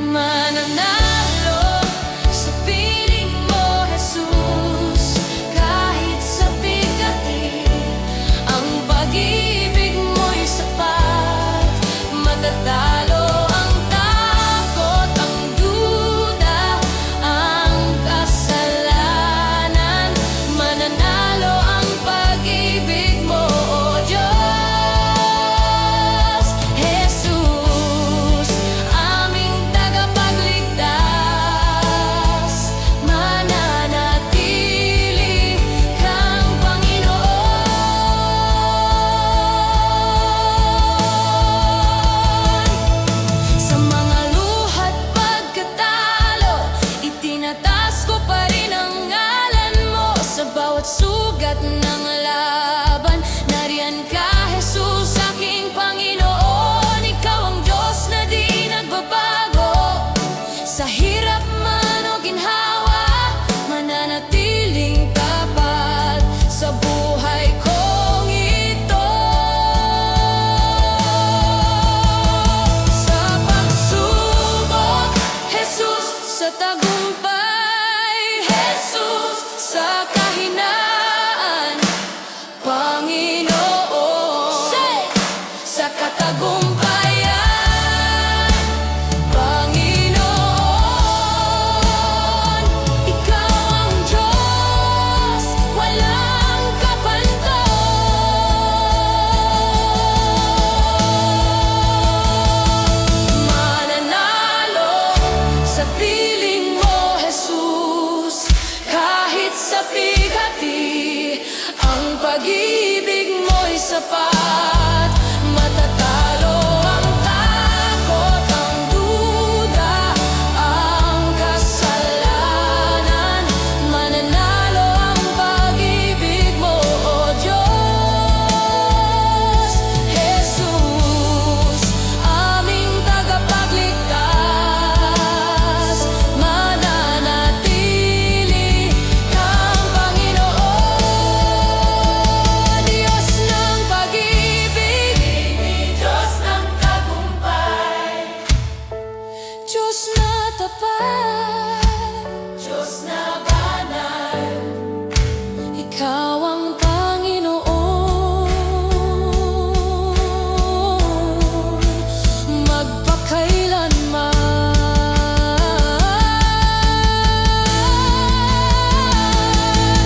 Mananalo sa piling mo, Jesus, kahit sa bigati. Ang pag-ibig mo'y sapat. Matatalo ang takot, ang duda, ang kasalanan. Mananalo ang pag-ibig mo, O Diyos. Jesus, aming tagapagligtas. Mananatili kang Panginoon. Sa mga luha't pagkatalo, itinatas ko pa rin ang ngalan mo. Sa bawat sugat ng laban, nariyan ka, Jesus, aking Panginoon. Ikaw ang Diyos na di nagbabago. Sa hirap man o ginhawa, mananatiling tapat sa buhay kong ito. Sa pagsubok, Jesus, sa tagumpay, Jesus, sa kahinaan, Panginoon. Sa katagumpayan, Panginoon. Ikaw ang Diyos, walang kapantay. Mananalo sa piling mo, Jesus, kahit sa bigati. Ang pag-ibig mo'y sapat. Matatalo ang takot, ang duda, ang kasalanan. Mananalo ang pag-ibig mo, O Diyos. Jesus, aming tagapagligtas. Mananatili kang Panginoon. Diyos ng pag-ibig, Diyos ng tagumpay, Diyos na tapat, Diyos na banal. Ikaw ang Panginoon, magpakailanman.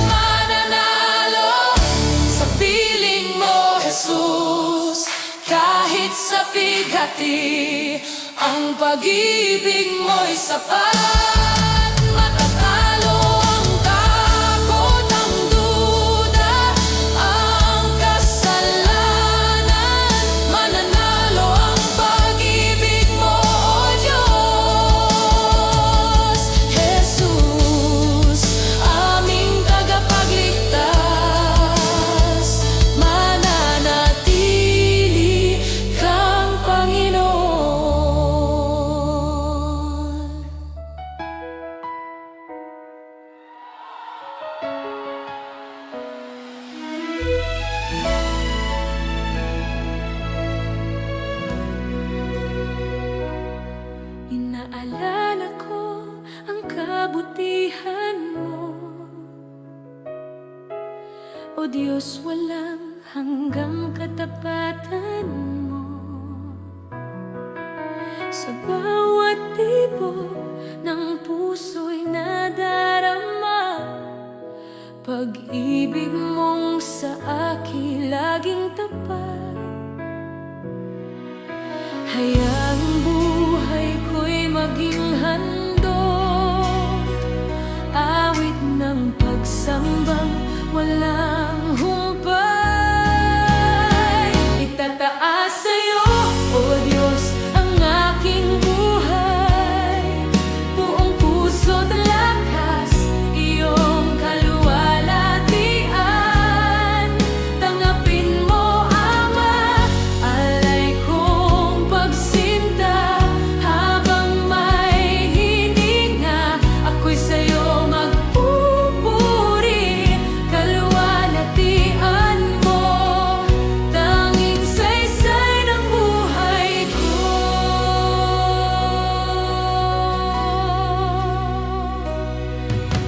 Mananalo sa piling mo, Jesus, kahit sa bigati. Ang pag-ibig mo'y sapat. Matatalo ang takot, ang duda, ang kasalanan. Mananalo ang pag-ibig mo, O Diyos. Jesus, aming tagapagligtas. Mananatili kang Panginoon. Inaalala ko ang kabutihan mo, O Diyos, walang hanggang katapatan mo. Sa bawat tibok ng puso'y nadarama, pag-ibig mong sa akin laging tapat. Hayaang buhay ko'y maging handog, awit ng pagsambang walang humpay. Itataas sa'yo, O Diyos, ang aking buhay, buong puso't lakas, iyong kaluwalhatian. Tanggapin mo, Ama, alay kong pagsinta, habang may hininga, ako'y sa'yo magpupuri. Kaluwalhatian mo, tanging saysay ng buhay ko.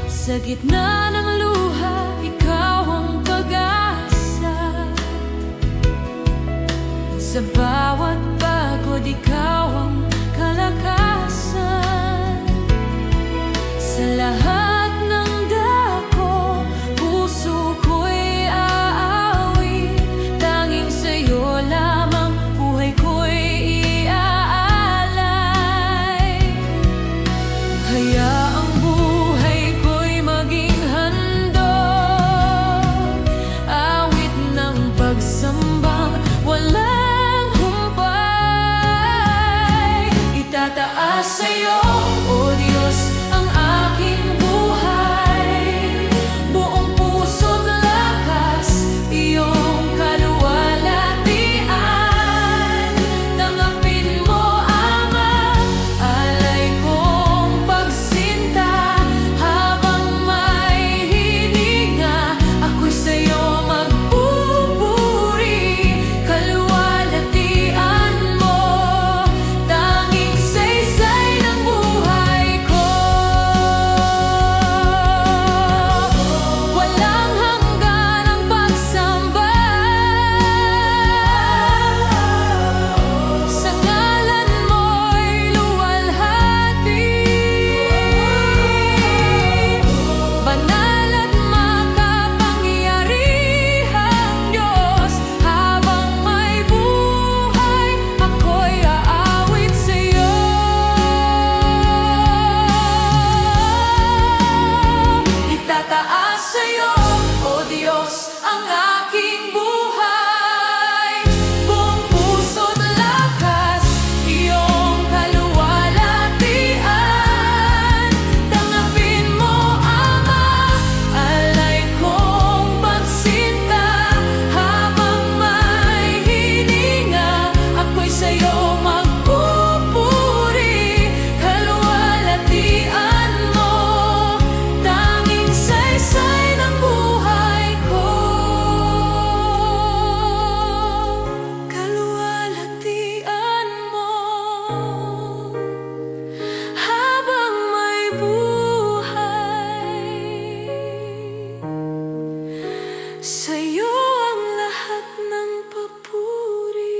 Sa gitna ng luha, ikaw ang pag-asa. Sa bawat pagod, ikaw ang kalakasan. Sa lahat ng dako, puso ko'y aawit, tanging sa'yo lamang buhay ko'y iaalay. Hayaang buhay ko'y maging handog, awit ng pagsambang walang humpay. Itataas sa'yo, O Diyos, ang aking buhay, buong puso't lakas, iyong kaluwalhatian. Tanggapin mo, Ama, alay kong pagsinta, habang may hininga, ako'y sa'yo magpupuri. Kaluwalhatian mo, tanging saysay ng buhay ko. Walang hanggan ang pagsamba, sa ngalan mo'y luwalhati. Banal at makapangyarihang Diyos, habang may buhay, ako'y aawit sa'yo. Itataas sa'yo, O Diyos, ang aking buhay, buong puso't lakas, iyong kaluwalhatian. Tanggapin mo, Ama, alay kong pagsinta, habang may hininga, ako'y sa'yo magpupuri. Kaluwalhatian mo, tanging saysay ng buhay ko. Kaluwalhatian mo, habang may buhay, sa'yo ang lahat ng papuri.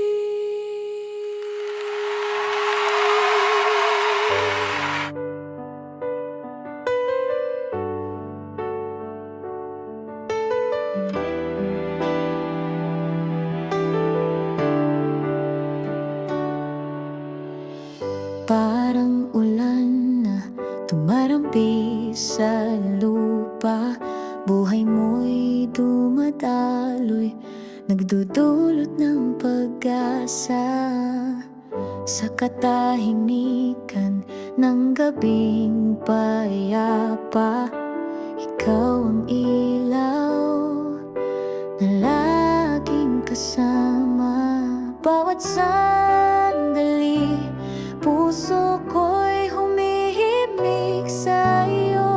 Parang ulan na tumarampi sa lupa, buhay mo'y dumadaloy, nagdudulot ng pag-asa. Sa katahimikan ng gabing payapa, ikaw ang ilaw na laging kasama. Bawat sandali, puso ko'y humihimig sa'yo.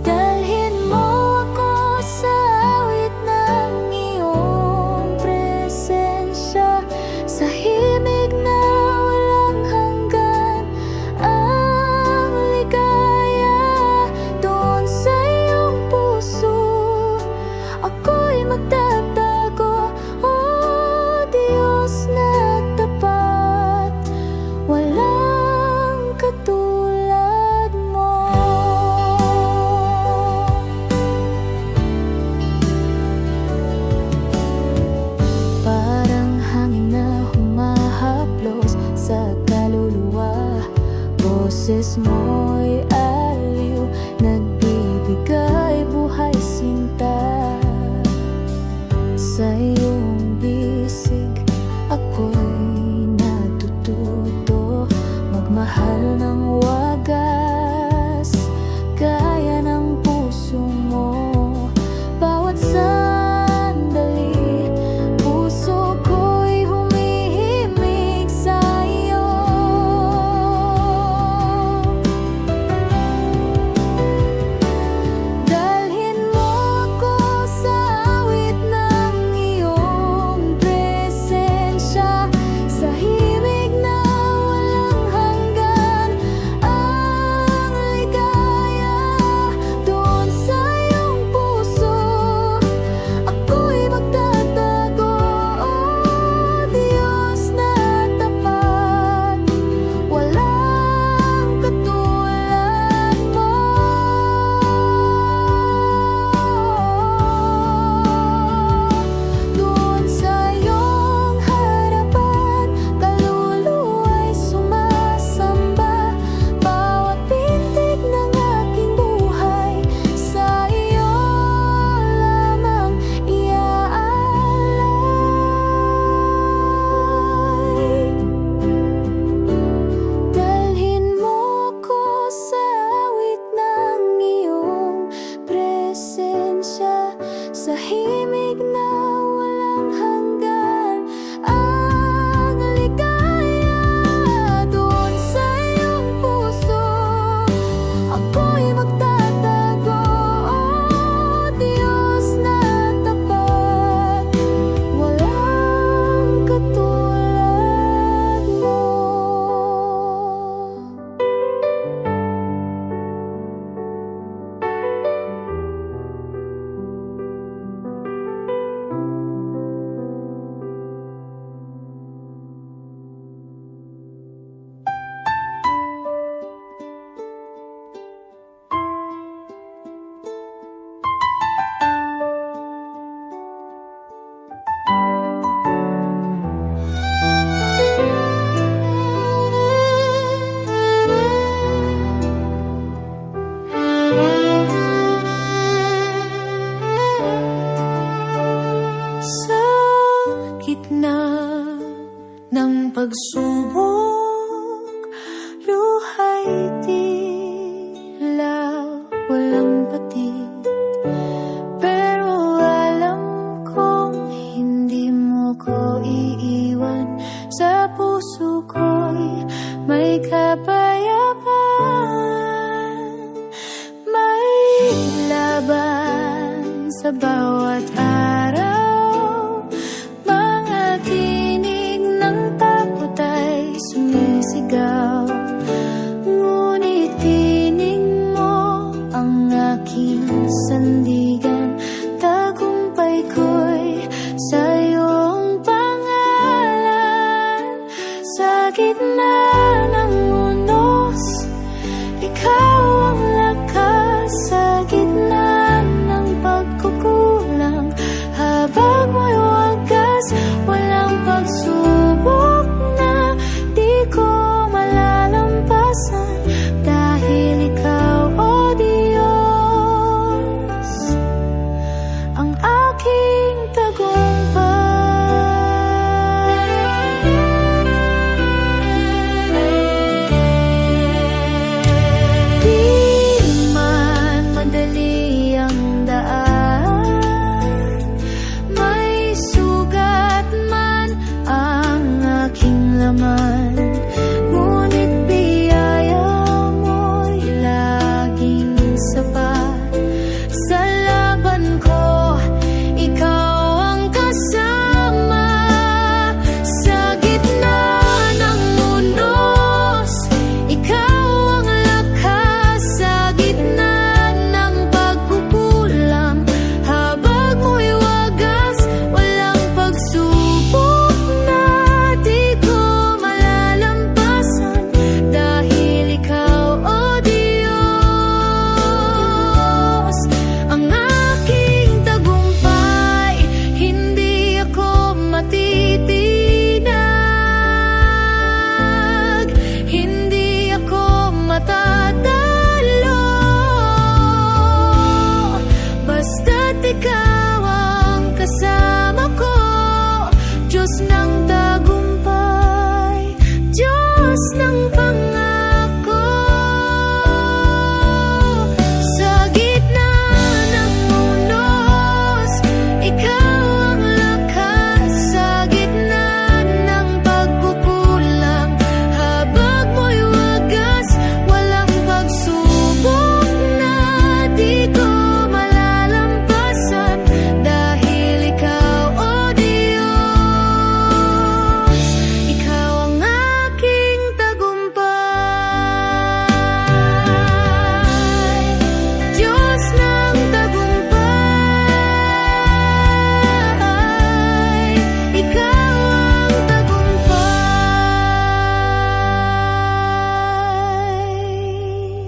Dalhin mo ako sa awit ng iyong presensya, sa himig na walang hanggan, ang ligaya doon mo'y aliw, nagbibigay buhay sinta. Sa iyong bisig, ako'y natututo magmahal ng wagas, gaya ng puso mo. Bawat sandali, puso ko'y humihimig sa iyo. Dalhin mo ako sa awit ng iyong presensya, sa himig na walang hanggan.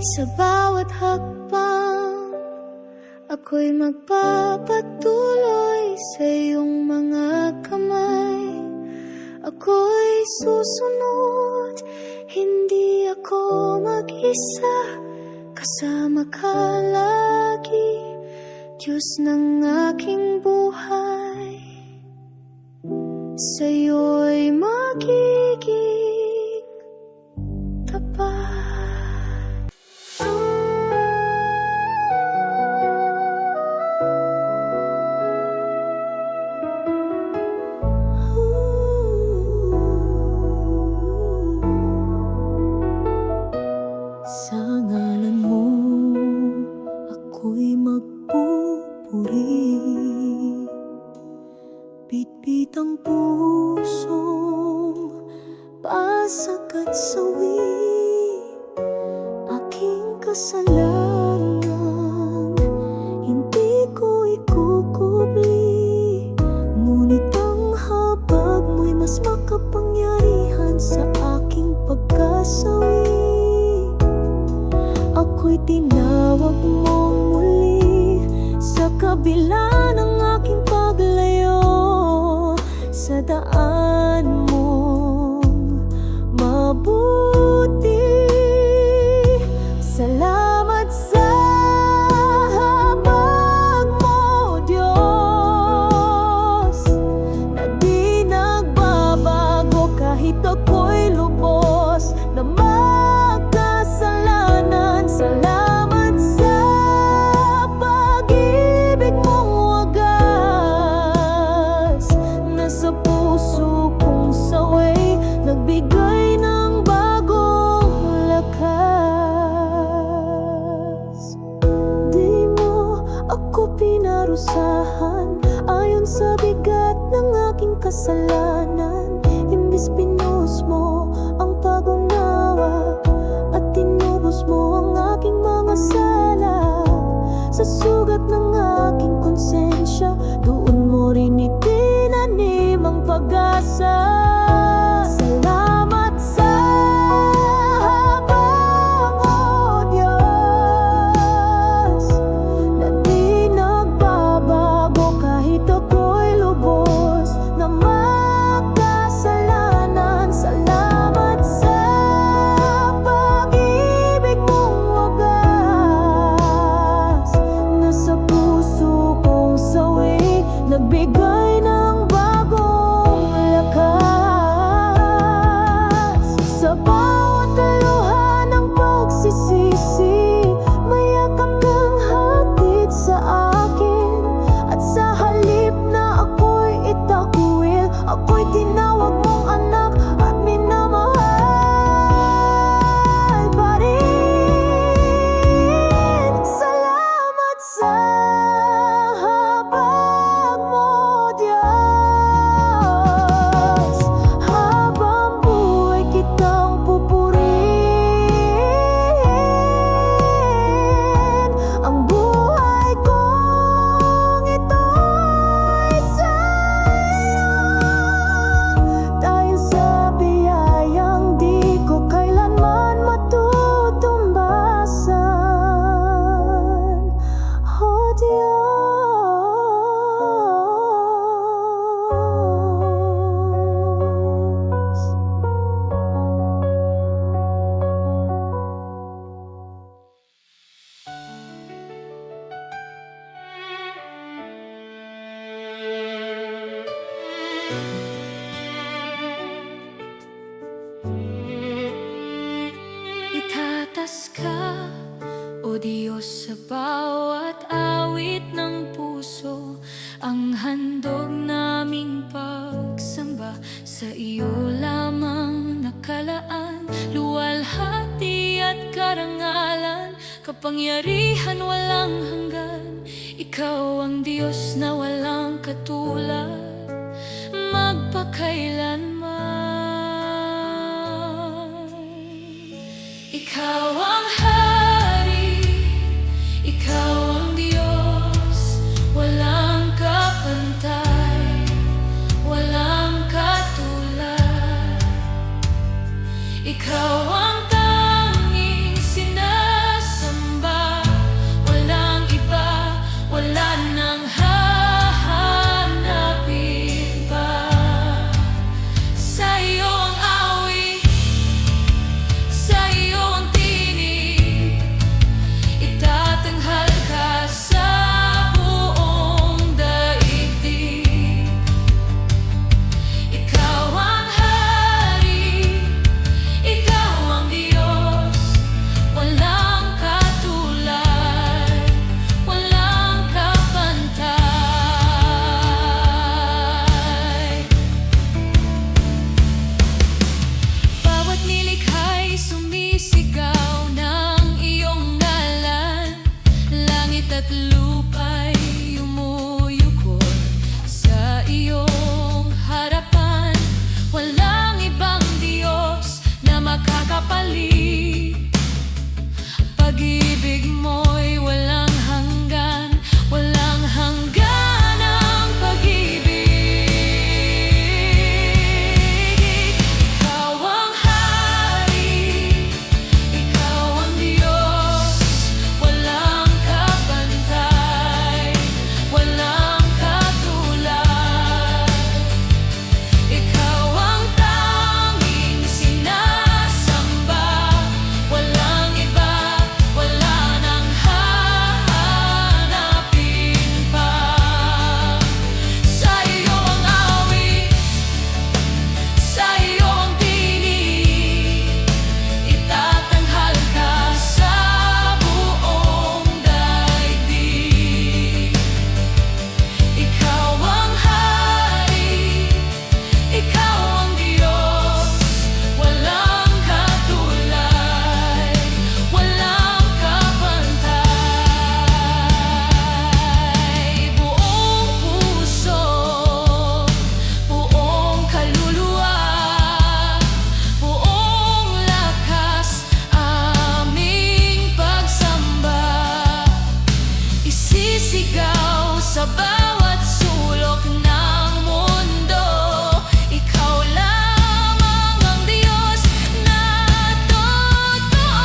Sa bawat hakbang, ako'y magpapatuloy sa iyong mga kamay. Ako'y susunod, hindi ako mag-isa. Kasama ka lagi, Diyos ng aking buhay. Sa'yo'y magiging tapat. Sa ngalan mo, ako'y magpupuri. Bitbit ang pusong pasag at sawi. Aking kasalanan, hindi ko ikukubli. Ngunit ang habag mo'y mas makapangyarihan sa aking pagkasawi. Ako'y tinawag mong muli sa kabila ng aking paglayo. Sa daan mong mabuti, salamat sa habag mo, Diyos, na di nagbabago kahit ako'y lubos na magkasalanan. Salamat sa pag-ibig mong wagas, na sa puso kong saway nagbigay ng bagong lakas. Di mo ako pinarusahan ayon sa bigat ng aking kasalanan. Imbis pinus mo ang pag-unawa at tinubos mo ang aking mga sala. Sa sugat ng aking konsensya, doon mo rin itinanim ang pag-asa. Salamat sa habag mo, Diyos, na di nagbabago kahit ako'y lubos na magkasalanan. Salamat sa pag-ibig mong wagas, na sa puso kong sawi nagbigay ng bagong lakas. Sa bawat luha ng pagsisisi, may yakap kang hatid sa akin. At sa halip na ako'y itakwil, ako'y tinawag mong anak at minamahal pa rin. Salamat sa habag mo, Diyos, habang buhay kitang pupurihin. Ang buhay kong ito'y sa'yo, dahil sa biyayang di ko kailanman matutumbasan. Oh Diyos, itatas ka, O Diyos, sa bawat awit ng puso. Ang handog naming pagsamba sa iyo lamang nakalaan. Luwalhati at karangalan, kapangyarihan walang hanggan. Ikaw ang Diyos na walang katulad, magpakailanman. Ikaw ang Hari, Ikaw ang Diyos, walang kapantay, walang katulad. Ikaw ang tanging sinasamba. pag-ibig mo'y walang hanggan, walang hanggan ang pag-ibig. Ikaw ang hari, ikaw ang Diyos, walang kapantay, walang katulad. Ikaw ang tanging sinasamba, walang iba, wala nang hahanapin pa. Sa iyo ang awit, sa iyo ang tinig, itatanghal ka sa buong daigdig. Ikaw ang hari, ikaw ang Diyos, walang katulad, walang kapantay. Buong puso, buong kaluluwa, buong lakas, aming pagsamba. Isisigaw sa bawat sulok ng mundo, ikaw lamang ang Diyos na totoo.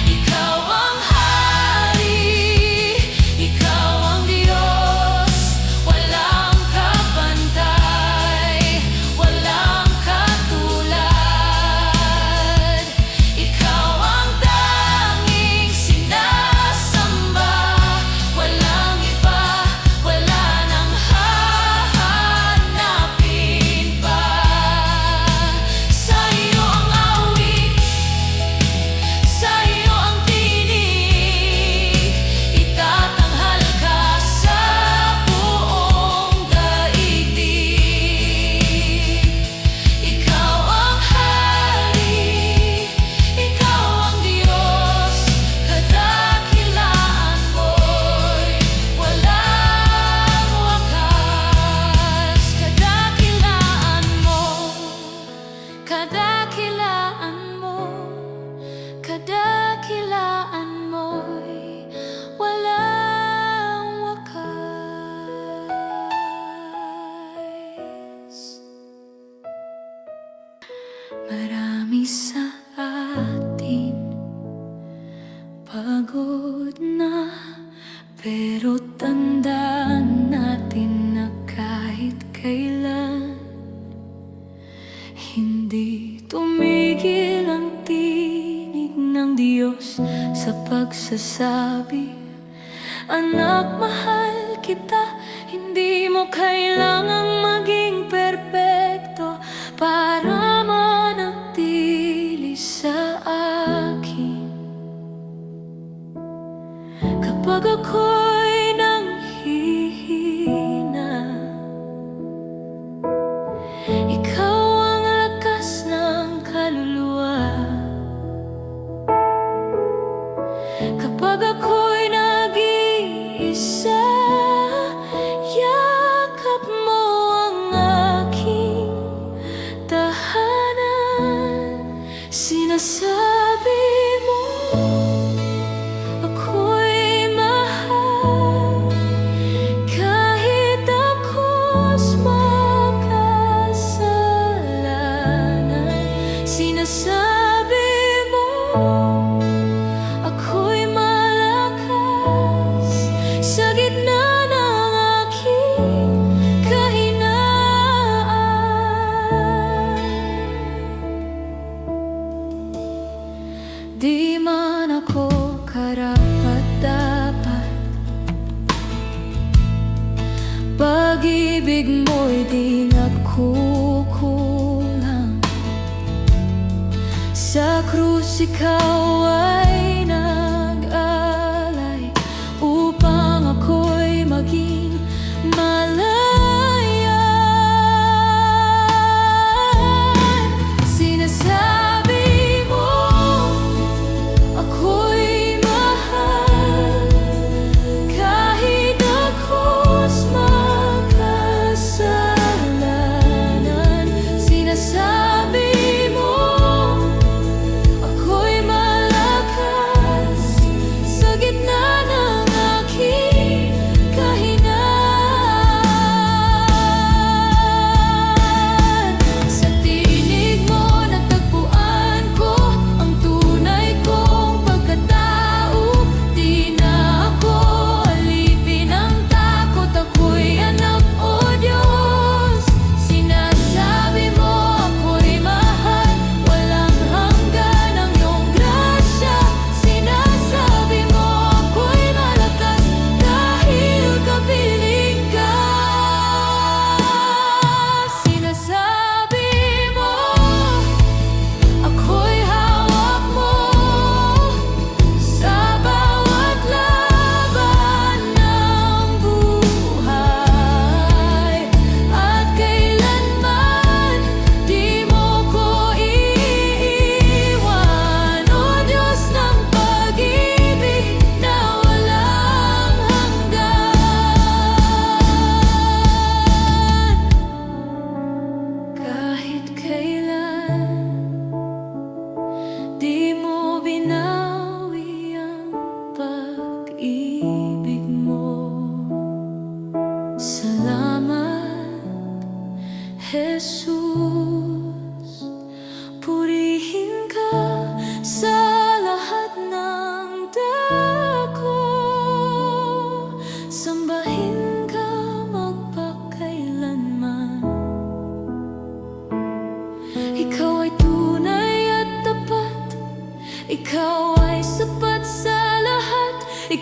Ikaw ang hari, ikaw ang Diyos, walang kapantay, walang katulad. Ikaw ang tanging sinasamba, walang iba, wala nang hahanapin pa. Sa iyo ang awit, sa iyo ang tinig, itatanghal ka sa buong daigdig. Ikaw ang hari, ikaw ang Diyos, kadakilaan mo'y walang wakas. Kadakilaan mo, kadakilaan mo, kadakilaan mo'y walang wakas. Marami sa atin pagod na, pero tandaan natin na kahit kailan hindi tumigil ang tinig ng Diyos sa pagsasabi, anak, mahal kita. Hindi mo kailangang maging perpekto para manatili sa akin. Kapag ako'y nanghihina, ikaw ang lakas ng kaluluwa. Kapag ako'y nag-iisa, yakap mo ang aking tahanan. Sinasabi mo ako'y mahal, kahit ako'y makasalanan. Sinasabi mo ako'y malakas sa gitna ng aking kahinaan. Di man ako karapat-dapat, pag-ibig mo'y di nagkukulang. Sa krus ikaw ay nag-alay upang ako'y maging malaya. Sinasabi mo ako'y mahal, kahit ako'y makasalanan. Sinasabi mo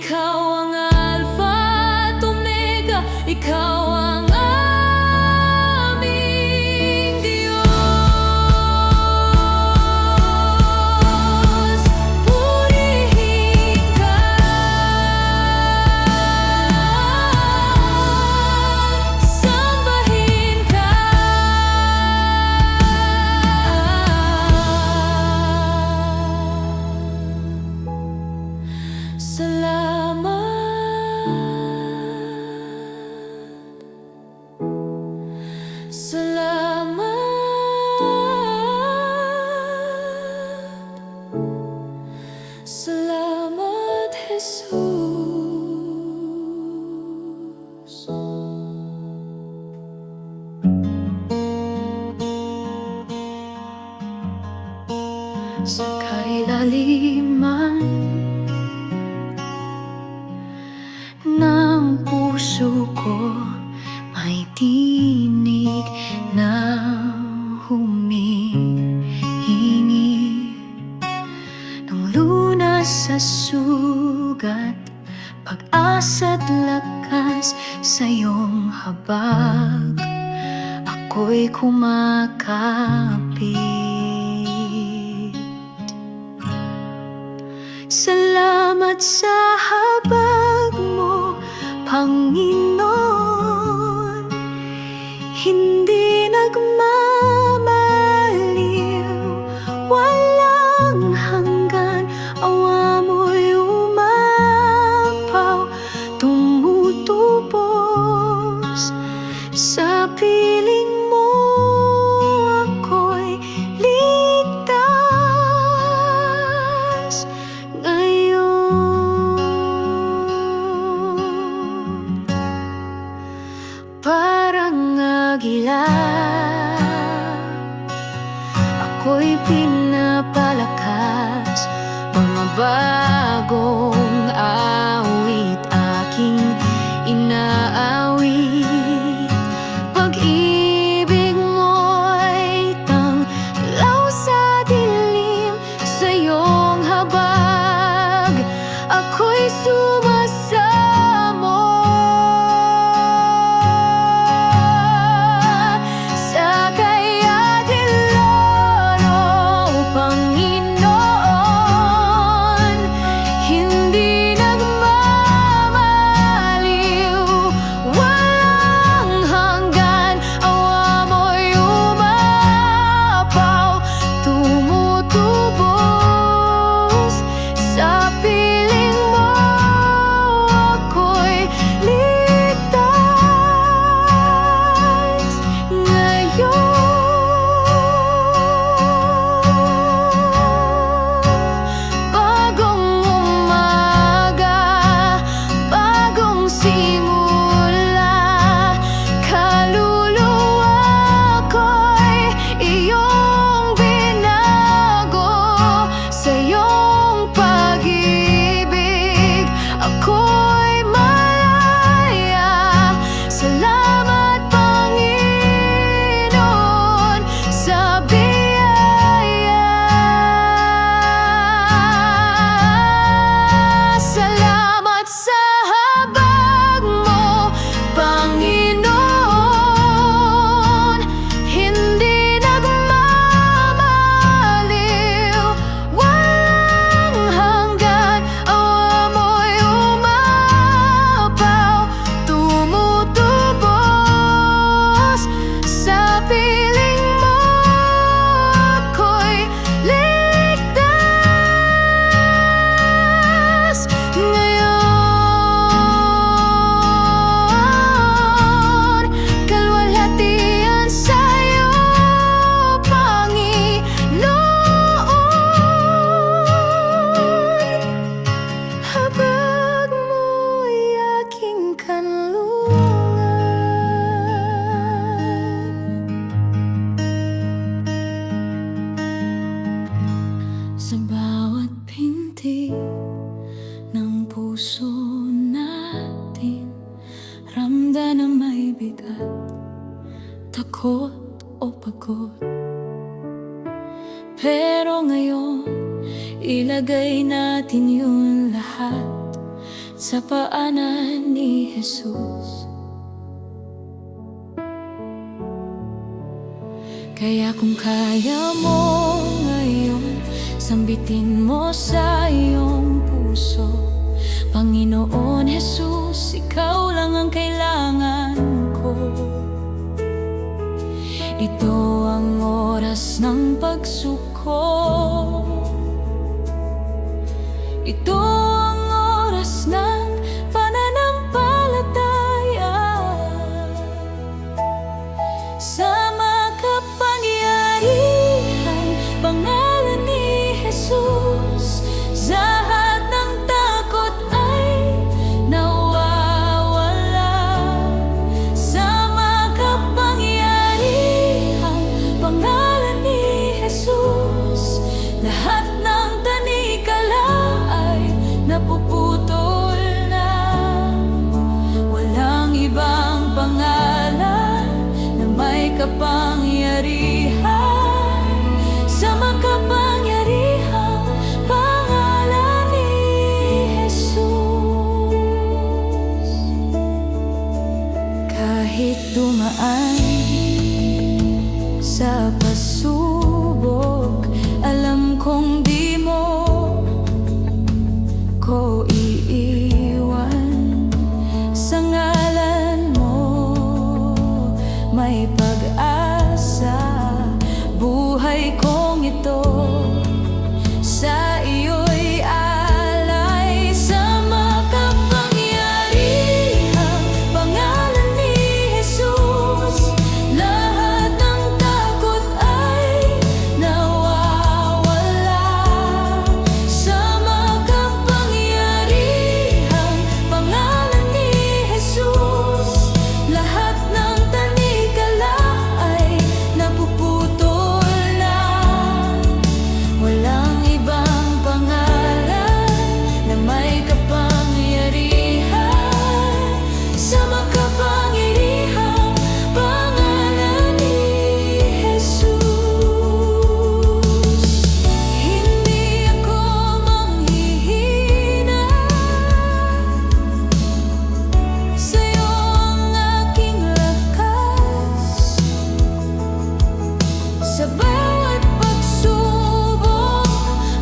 Ikaw ang Alpha at Omega, ikaw ang aming Diyos. Purihin ka, sambahin ka. Salamat, Jesus. Sa kailaliman ng puso ko may tinig na humihingi ng lunas sa sugat, pag-asa't lakas sa iyong habag. Ako'y kumakapit. Salamat sa habag mo, Panginoon. Hindi nagmamaliw, walang hanggan. Awa mo'y umapaw, tumutubos. Sa piling mo ako'y ligtas ngayon. Parang agila, ako'y pinapalakas. Mga bagong awit aking inaawit. Pag-ibig mo'y tanglaw sa dilim, sa iyong habag ako'y sumasamo. Sa kayatilan, oh Panginoon, hindi nagmamaliw, walang hanggan. Awa mo'y umapaw, tumutubos. Sa piling mo ako'y ligtas ngayon. Bagong umaga, bagong simula, kaluluwa ko'y iyong binago. Sa iyong pag-ibig ako'y malaya. Salamat, Panginoon, sa biyaya. Salamat sa habag mo, Panginoon. Hindi nagmamaliw, walang hanggan. Awa mo'y umapaw, tumutubos. Sa piling mo ako'y ligtas ngayon. Kalwalhatian sa'yo, Panginoon. Habag mo'y aking kanlungan. Sa bawat pintig ng puso natin, ramdam na may bigat, takot o pagod. Pero ngayon, ilagay natin yun lahat sa paanan ni Jesus. Kaya kung kaya mo ngayon, sambitin mo sa iyong puso, Panginoon Jesus, ikaw lang ang kailangan ko. Ito ang oras ng pagsuko, ito ang oras ng pananampalataya. Sa makapangyarihang pangalan ni Jesus, lahat ng takot ay nawawala. Sa makapangyarihang pangalan ni Jesus, lahat ng tanikala ay napuputol na. Walang ibang pangalan na may kapangyarihan sa makapangyarihang pangalan ni Jesus. Kahit dumaan sa pasubok, alam kong di mo ko iiwan. Sa ngalan mo may pag-asa, buhay kong ito sa iyo'y alay. Sa makapangyarihang pangalan ni Jesus, lahat ng takot ay nawawala. Sa makapangyarihang pangalan ni Jesus, lahat ng tanikala ay napuputol na. Walang ibang pangalan na may kapangyarihan sa makapangyarihang pangalan ni Jesus. Hindi ako manghihina, sa'yo ang aking lakas. Sa bawat pagsubok,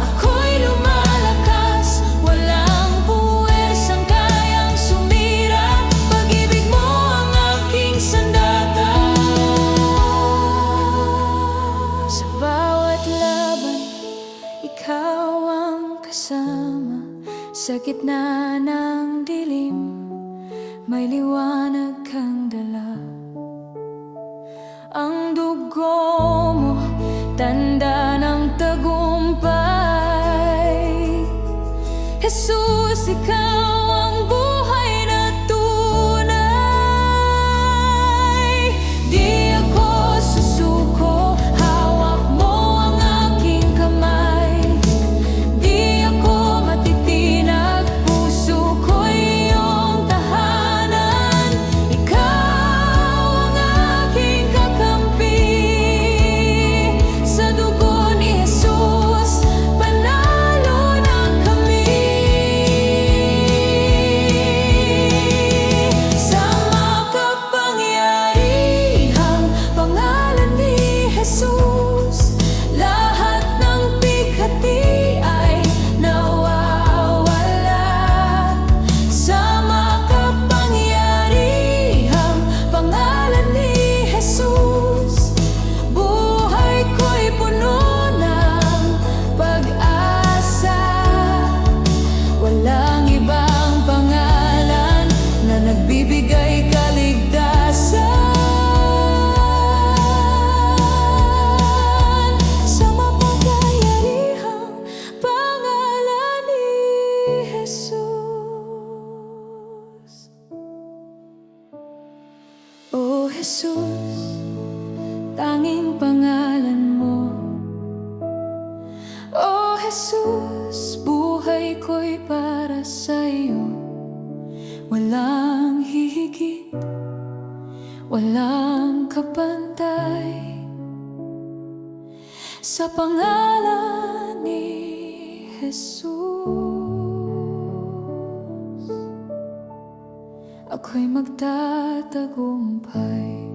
ako'y lumalakas. Walang puwersang kayang sumira, pag-ibig mo ang aking sandata. Sa bawat laban, ikaw ang kasama. Sa gitna ng dilim, may liwanag kang dala. Ang dugo mo, tanda ng tagumpay. Jesus, ikaw ang buhay na tunay. Di ako susuko, hawak mo ang aking kamay. Di ako matitinag, puso ko'y iyong tahanan. Ikaw ang aking kakampi. Sa dugo ni Jesus, panalo na kami. Sa makapangyarihang pangalan ni Jesus, lahat ng bighati ay nawawala. Sa makapangyarihang pangalan ni Jesus, buhay ko'y puno ng pag-asa. Walang ibang pangalan na nagbibigay kaligtasan sa makapangyarihang pangalan ni Jesus. O Jesus, tanging pangalan mo. O Jesus, buhay ko'y para sa'yo. Walang hihigit, walang kapantay sa pangalan ni Jesus. ako'y magtatagumpay.